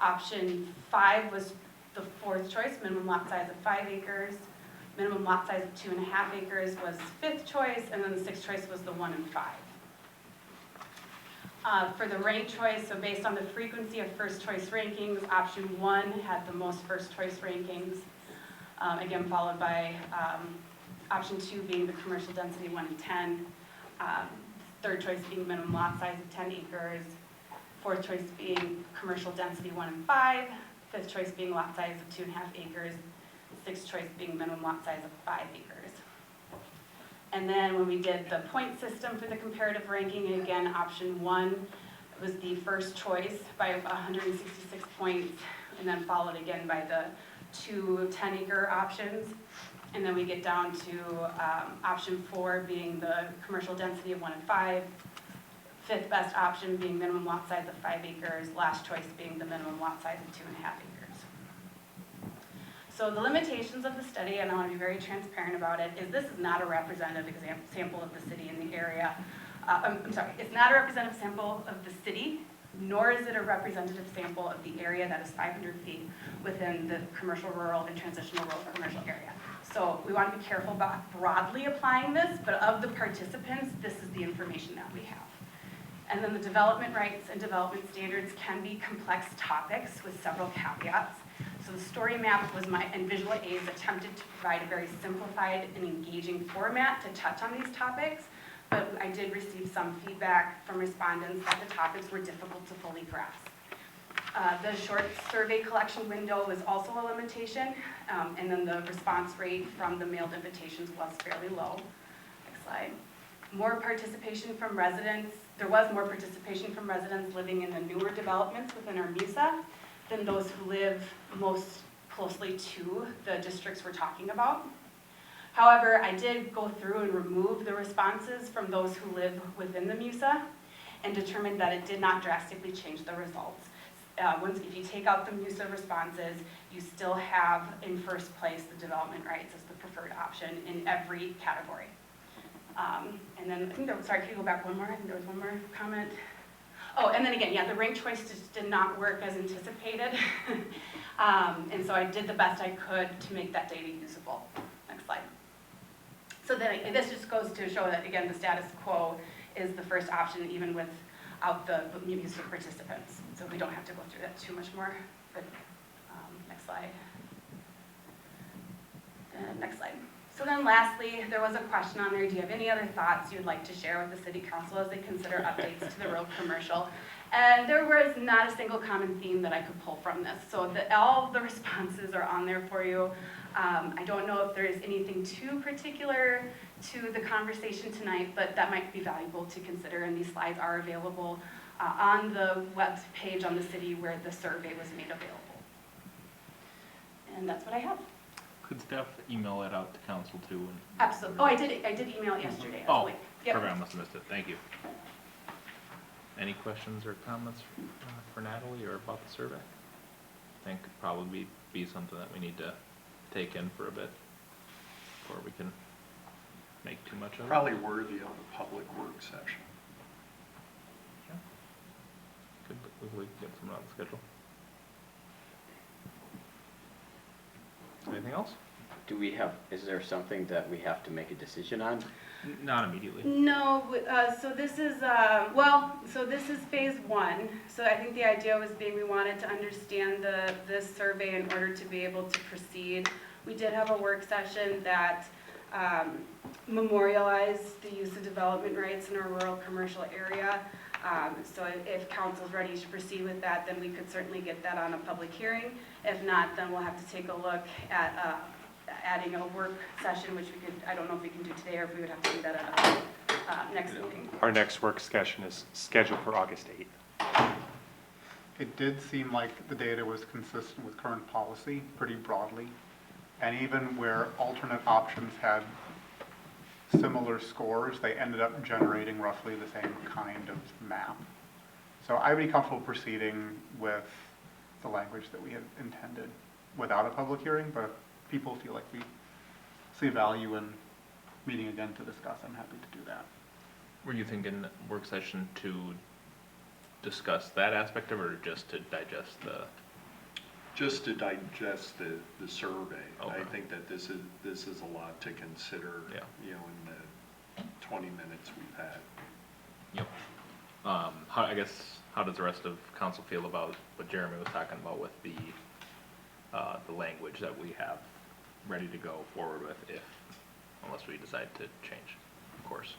Option 5 was the fourth choice, minimum lot size of 5 acres. Minimum lot size of 2.5 acres was 5th choice, and then the 6th choice was the 1 in 5. For the ranked choice, so based on the frequency of first choice rankings, option 1 had the most first choice rankings, again followed by option 2 being the commercial density 1 in 10, third choice being minimum lot size of 10 acres, fourth choice being commercial density 1 in 5, fifth choice being lot size of 2.5 acres, sixth choice being minimum lot size of 5 acres. And then when we did the point system for the comparative ranking, again, option 1 was the first choice by 166 points, and then followed again by the 2 10-acre options. And then we get down to option 4 being the commercial density of 1 in 5, fifth best option being minimum lot size of 5 acres, last choice being the minimum lot size of 2.5 acres. So the limitations of the study, and I want to be very transparent about it, is this is not a representative sample of the city in the area. I'm sorry, it's not a representative sample of the city, nor is it a representative sample of the area that is 500 feet within the commercial rural and transitional rural commercial area. So we want to be careful about broadly applying this, but of the participants, this is the information that we have. And then the development rights and development standards can be complex topics with several caveats. So the story map and visual aids attempted to provide a very simplified and engaging format to touch on these topics, but I did receive some feedback from respondents that the topics were difficult to fully grasp. The short survey collection window was also a limitation, and then the response rate from the mailed invitations was fairly low. Next slide. More participation from residents. There was more participation from residents living in the newer developments within our MUSA than those who live most closely to the districts we're talking about. However, I did go through and remove the responses from those who live within the MUSA and determined that it did not drastically change the results. If you take out the MUSA responses, you still have in first place the development rights as the preferred option in every category. And then, I think there was, sorry, can you go back one more? I think there was one more comment. Oh, and then again, yeah, the ranked choice just did not work as anticipated. And so I did the best I could to make that data usable. Next slide. So then this just goes to show that, again, the status quo is the first option even without the MUSA participants. So we don't have to go through that too much more. But next slide. Next slide. So then lastly, there was a question on there, do you have any other thoughts you'd like to share with the City Council as they consider updates to the rural commercial? And there was not a single common theme that I could pull from this. So all of the responses are on there for you. I don't know if there is anything too particular to the conversation tonight, but that might be valuable to consider, and these slides are available on the web page on the city where the survey was made available. And that's what I have. Could staff email it out to council too? And Absolutely. Oh, I did email it yesterday. Oh, yep. perfect. I must have missed it. Thank you. Any questions or comments for Natalie or about the survey? I think it'd probably be something that we need to take in for a bit before we can make too much of it. Probably worthy of a public work session. hopefully get someone on the schedule. Anything else? Do we have, is there something that we have to make a decision on? Not immediately. No, so this is, so this is phase one. So I think the idea was being, we wanted to understand this survey in order to be able to proceed. We did have a work session that memorialized the use of development rights in our rural commercial area. So if council's ready to proceed with that, then we could certainly get that on a public hearing. If not, then we'll have to take a look at adding a work session, which we could, I don't know if we can do today or if we would have to do that at a next meeting. Our next work session is scheduled for August 8th. It did seem like the data was consistent with current policy pretty broadly. And even where alternate options had similar scores, they ended up generating roughly the same kind of map. So I'd be comfortable proceeding with the language that we had intended without a public hearing, but if people feel like we see value in meeting again to discuss, I'm happy to do that. Were you thinking work session to discuss that aspect of it, or just to digest the? Just to digest the survey. Okay. I think that this is a lot to consider, Yeah. you know, in the 20 minutes we've had. Yep. I guess, how does the rest of council feel about what Jeremy was talking about with the language that we have ready to go forward with, unless we decide to change, of course.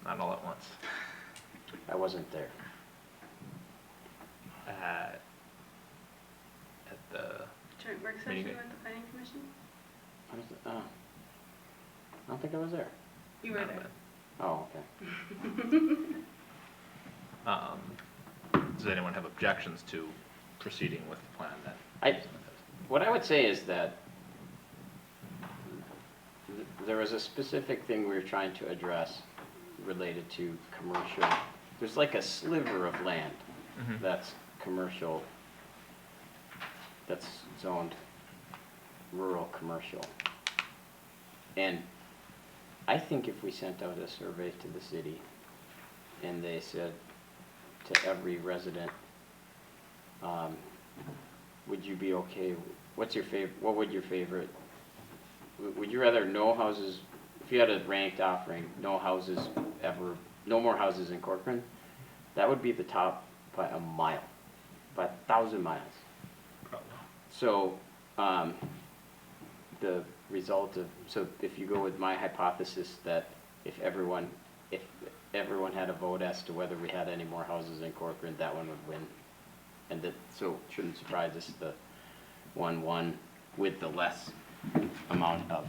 Not all at once. I wasn't there. At the Joint work session Meeting. with the planning commission? What is it? Oh. I don't think I was there. You were there. Oh, okay. Does anyone have objections to proceeding with the plan then? What I would say is that there was a specific thing we were trying to address related to commercial. There's like a sliver of land that's commercial, that's zoned rural commercial. And I think if we sent out a survey to the city and they said to every resident, would you be okay, what would your favorite, would you rather no houses, if you had a ranked offering, no houses ever, no more houses in Corcoran, that would be the top by a mile, by 1,000 miles. Probably. So, the result of, so if you go with my hypothesis that if everyone had a vote as to whether we had any more houses in Corcoran, that one would win. And that, so it shouldn't surprise us, the 1-1 with the less amount of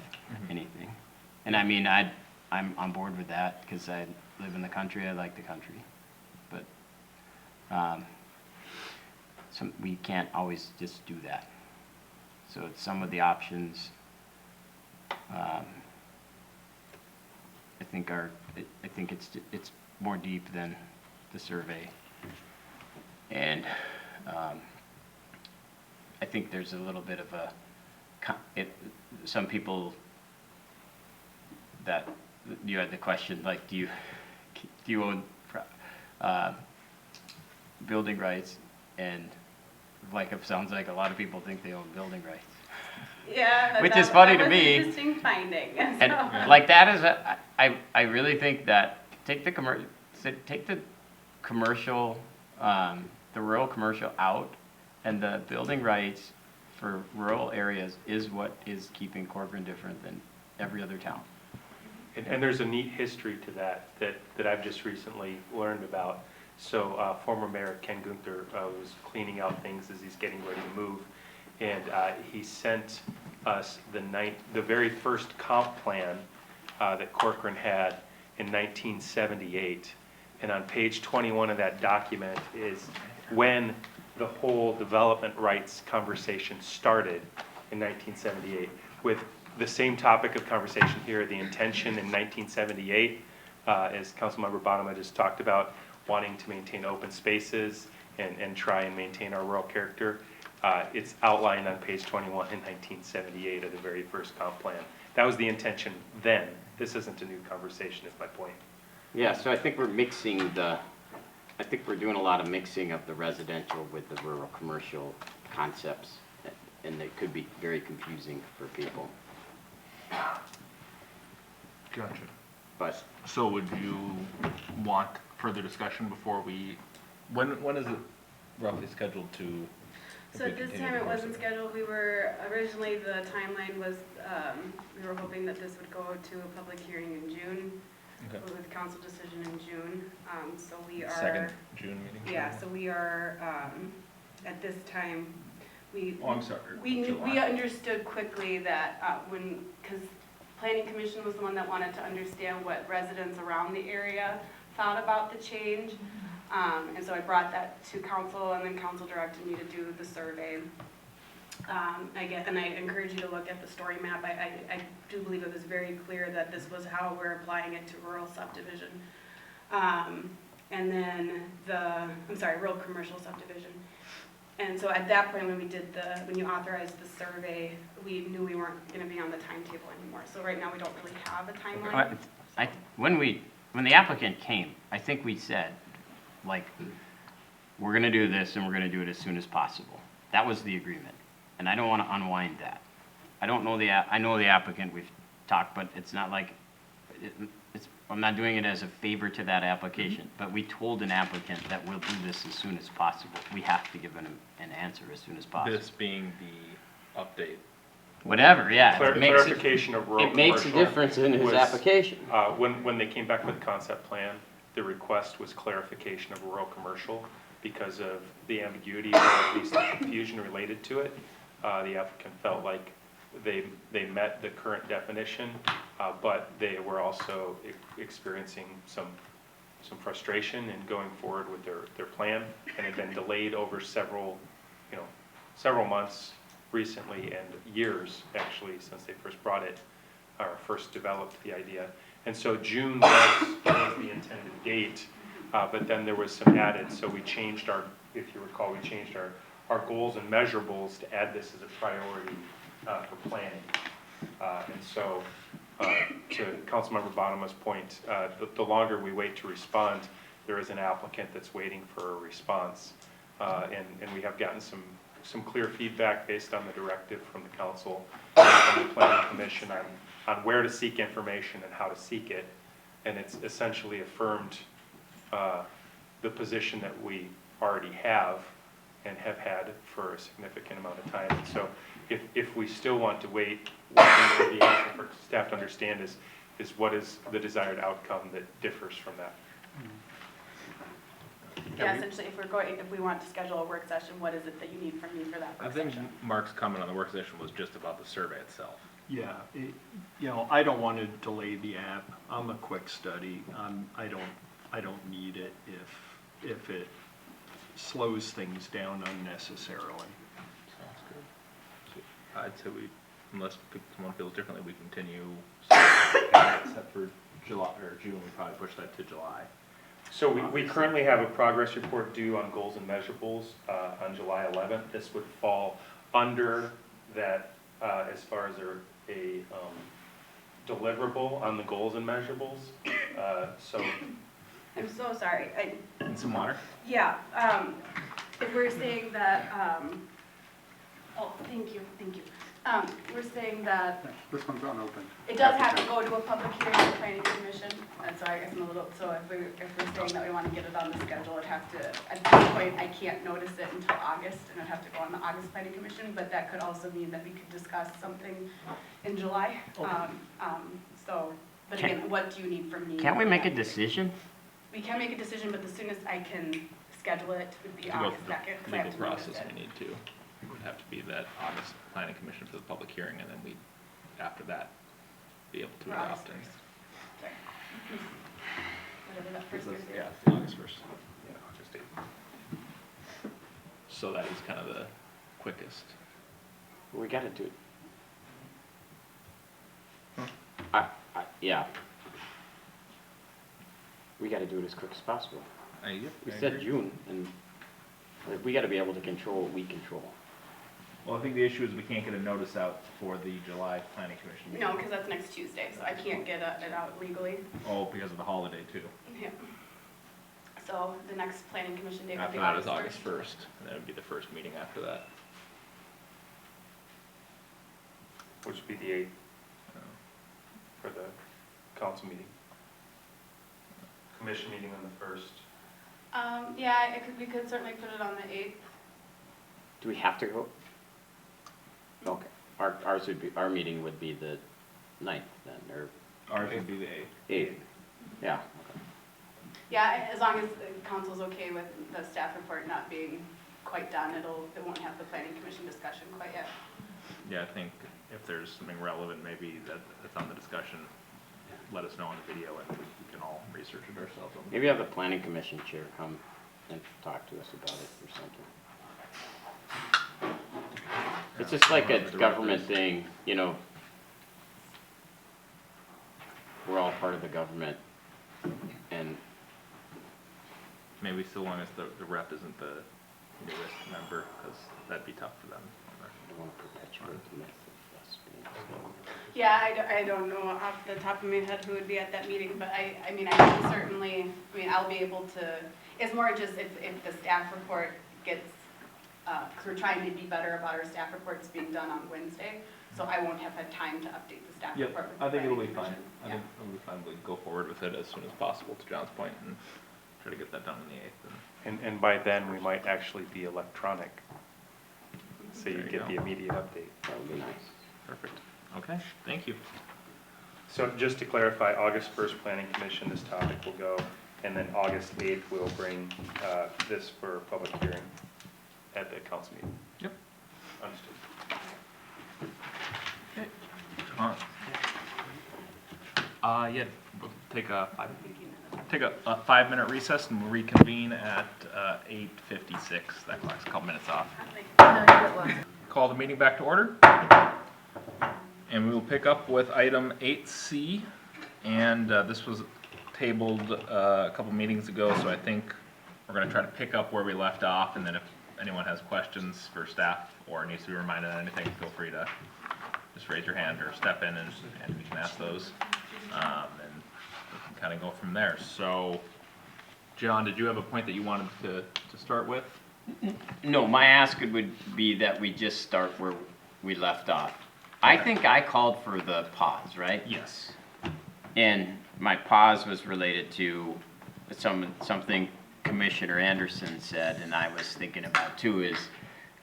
anything. And I mean, I'm on board with that because I live in the country, I like the country. But we can't always just do that. So it's some of the options I think it's more deep than the survey. And I think there's a little bit of some people that you had the question, like, do you own building rights? And like, it sounds like a lot of people think they own building rights. Yeah. Which is funny to me. That was an interesting finding. And like that is I really think that take the commercial, the rural commercial out, and the building rights for rural areas is what is keeping Corcoran different than every other town. And there's a neat history to that I've just recently learned about. So former Mayor Ken Gunther was cleaning out things as he's getting ready to move, and he sent us the very first comp plan that Corcoran had in 1978. And on page 21 of that document is when the whole development rights conversation started in 1978, with the same topic of conversation here, the intention in 1978, as Councilmember Bonema just talked about, wanting to maintain open spaces and try and maintain our rural character. It's outlined on page 21 in 1978 of the very first comp plan. That was the intention then. This isn't a new conversation, is my point. Yeah, so I think we're mixing I think we're doing a lot of mixing of the residential with the rural commercial concepts, and it could be very confusing for people. Gotcha. But So would you want further discussion before when is it roughly scheduled to? if So we at this continue time, the it course wasn't of scheduled. We were, originally, the timeline was, we were hoping that this would go to a public hearing in June, Okay. with council decision in June. So we are. Second June meeting? Yeah, so we are, at this time, Oh, I'm sorry. we July. understood quickly that, because planning commission was the one that wanted to understand what residents around the area thought about the change. And so I brought that to council, and then council directed me to do the survey. And I encourage you to look at the story map. I do believe it was very clear that this was how we're applying it to rural subdivision. And then rural commercial subdivision. And so at that point, when you authorized the survey, we knew we weren't gonna be on the timetable anymore. So right now, we don't really have a timeline. when the applicant came, I think we said, like, we're gonna do this and we're gonna do it as soon as possible. That was the agreement, and I don't wanna unwind that. I don't know I know the applicant, we've talked, but it's not like, I'm not doing it as a favor to that application, but we told an applicant that we'll do this as soon as possible. We have to give an answer as soon as possible. This being the update. Whatever, yeah. Clarification of rural It makes a commercial difference in his was, application. When they came back with the concept plan, the request was clarification of rural commercial because of the ambiguity or at least the confusion related to it. The applicant felt like they met the current definition, but they were also experiencing some frustration in going forward with their plan, and had been delayed over several months recently, and years actually since they first brought it, or first developed the idea. And so June was the intended date, but then there was some added, so we changed if you recall, we changed our goals and measurables to add this as a priority for planning. And so, to Councilmember Bonema's point, the longer we wait to respond, there is an applicant that's waiting for a response. And we have gotten some clear feedback based on the directive from the council and from the planning commission on where to seek information and how to seek it. And it's essentially affirmed the position that we already have and have had for a significant amount of time. And so if we still want to wait, one thing that would be helpful for staff to understand is what is the desired outcome that differs from that. Yeah, essentially, if we want to schedule a work session, what is it that you need from me for that I work think session? Mark's comment on the work session was just about the survey itself. Yeah, I don't want to delay the app. I'm a quick study. I don't need it if it slows things down unnecessarily. Sounds good. So I'd say unless someone feels differently, we continue set for July or June. We probably push that to July. So we currently have a progress report due on goals and measurables on July 11th. This would fall under that as far as a deliverable on the goals and measurables. So I'm so sorry. And some water? Yeah, if we're saying that, thank you. We're saying that This one's unopened. it does have to go to a public hearing in the planning commission, and so I guess I'm a little, so if we're saying that we want to get it on the schedule, it'd have to, at this point, I can't notice it until August, and it'd have to go on the August planning commission, but that could also mean that we could discuss something in July. But again, what do you need from me? Can't we make a decision? We can make a decision, but the soonest I can schedule it would be To go August through 2nd. 'cause I the have legal to notice process, it. we need to. It would have to be that August planning commission for the public hearing, and then we, after that, be able to Or August adopt it. 1st. Sorry. Whatever that first Thursday is. Yeah, August 1st. Yeah, August 8th. So that is kind of the quickest. We gotta do it. Yeah. We gotta do it as quick as possible. We said June, and we gotta be able to control what we control. Well, I think the issue is we can't get a notice out for the July planning commission meeting. No, because that's next Tuesday, so I can't get it out legally. Oh, because of the holiday too. Yeah. So the next planning commission date would After be that is August August 1st, and that would be the first meeting after that. Which would be the 8th for the council meeting. Commission meeting on the 1st. Yeah, we could certainly put it on the 8th. Do we have to go? Okay, ours would be, our meeting would be the 9th then, or Ours would be the 8th. Yeah, okay. Yeah, as long as the council's okay with the staff report not being quite done, it won't have the planning commission discussion quite yet. Yeah, I think if there's something relevant, maybe that's on the discussion, let us know on the video and we can all research it ourselves. Maybe have the planning commission chair come and talk to us about it or something. It's just like a government thing, you know. We're all part of the government, and Maybe so long as the rep isn't the newest member, because that'd be tough for them. I don't want to perpetuate the myth of us being slow. Yeah, I don't know off the top of my head who would be at that meeting, but I mean, I can certainly, I mean, I'll be able to, it's more just if the staff report gets, because we're trying to be better about our staff reports being done on Wednesday, so I won't have had time to update the staff report. with the I think it'll be planning fine. commission. I think it'll be fine. We'll go forward with it as soon as possible, to John's point, and try to get that done on the 8th. And by then, we might actually be electronic. So you There you get go. the immediate update. That would be nice. Perfect. Okay, thank you. So just to clarify, August 1st Planning Commission, this topic will go, and then August 8th, we'll bring this for public hearing at the council meeting. Yep. Understood. Okay. John? Yeah, we'll take a 5-minute recess and we'll reconvene at 8:56. That clock's a couple minutes off. Call the meeting back to order. And we will pick up with item 8C. And this was tabled a couple meetings ago, so I think we're going to try to pick up where we left off. And then if anyone has questions for staff or needs to be reminded of anything, feel free to just raise your hand or step in and we can ask those. And we can kind of go from there. So, John, did you have a point that you wanted to start with? No, my ask would be that we just start where we left off. I think I called for the pause, right? Yes. And my pause was related to something Commissioner Anderson said, and I was thinking about too,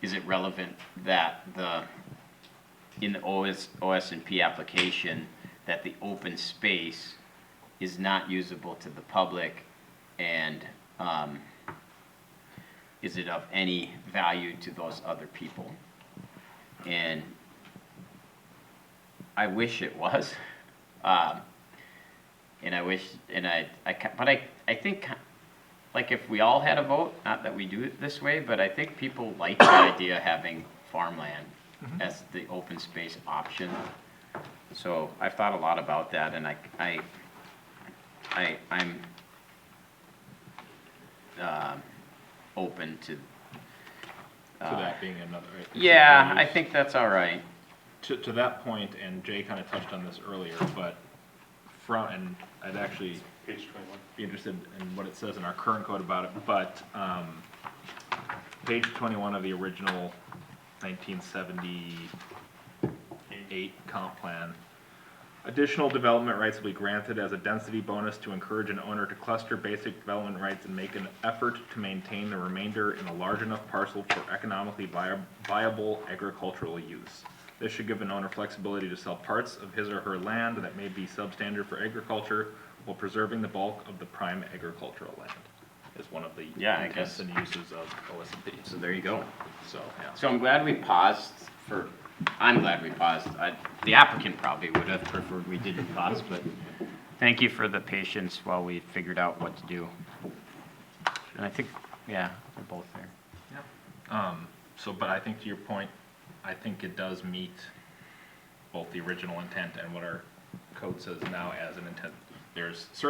is it relevant that in the OS&P application, that the open space is not usable to the public, and is it of any value to those other people? And I wish it was, and I wish, but I think, like, if we all had a vote, not that we do it this way, but I think people like the idea of having farmland as the open space option. So I've thought a lot about that, and I'm open to. That being another. Yeah, I think that's all right. To that point, and Jay kind of touched on this earlier, but and I'd actually Page 21. be interested in what it says in our current code about it, but page 21 of the original 1978 comp plan. Additional development rights will be granted as a density bonus to encourage an owner to cluster basic development rights and make an effort to maintain the remainder in a large enough parcel for economically viable agricultural use. This should give an owner flexibility to sell parts of his or her land that may be substandard for agriculture while preserving the bulk of the prime agricultural land. Is one of the intents and uses of OS&P. So there you go. So, yeah. So I'm glad we paused I'm glad we paused. The applicant probably would have preferred we didn't pause, but thank you for the patience while we figured out what to do. And I think, yeah, we're both there. Yeah. But I think to your point, I think it does meet both the original intent and what our code says now as an intent. There's certain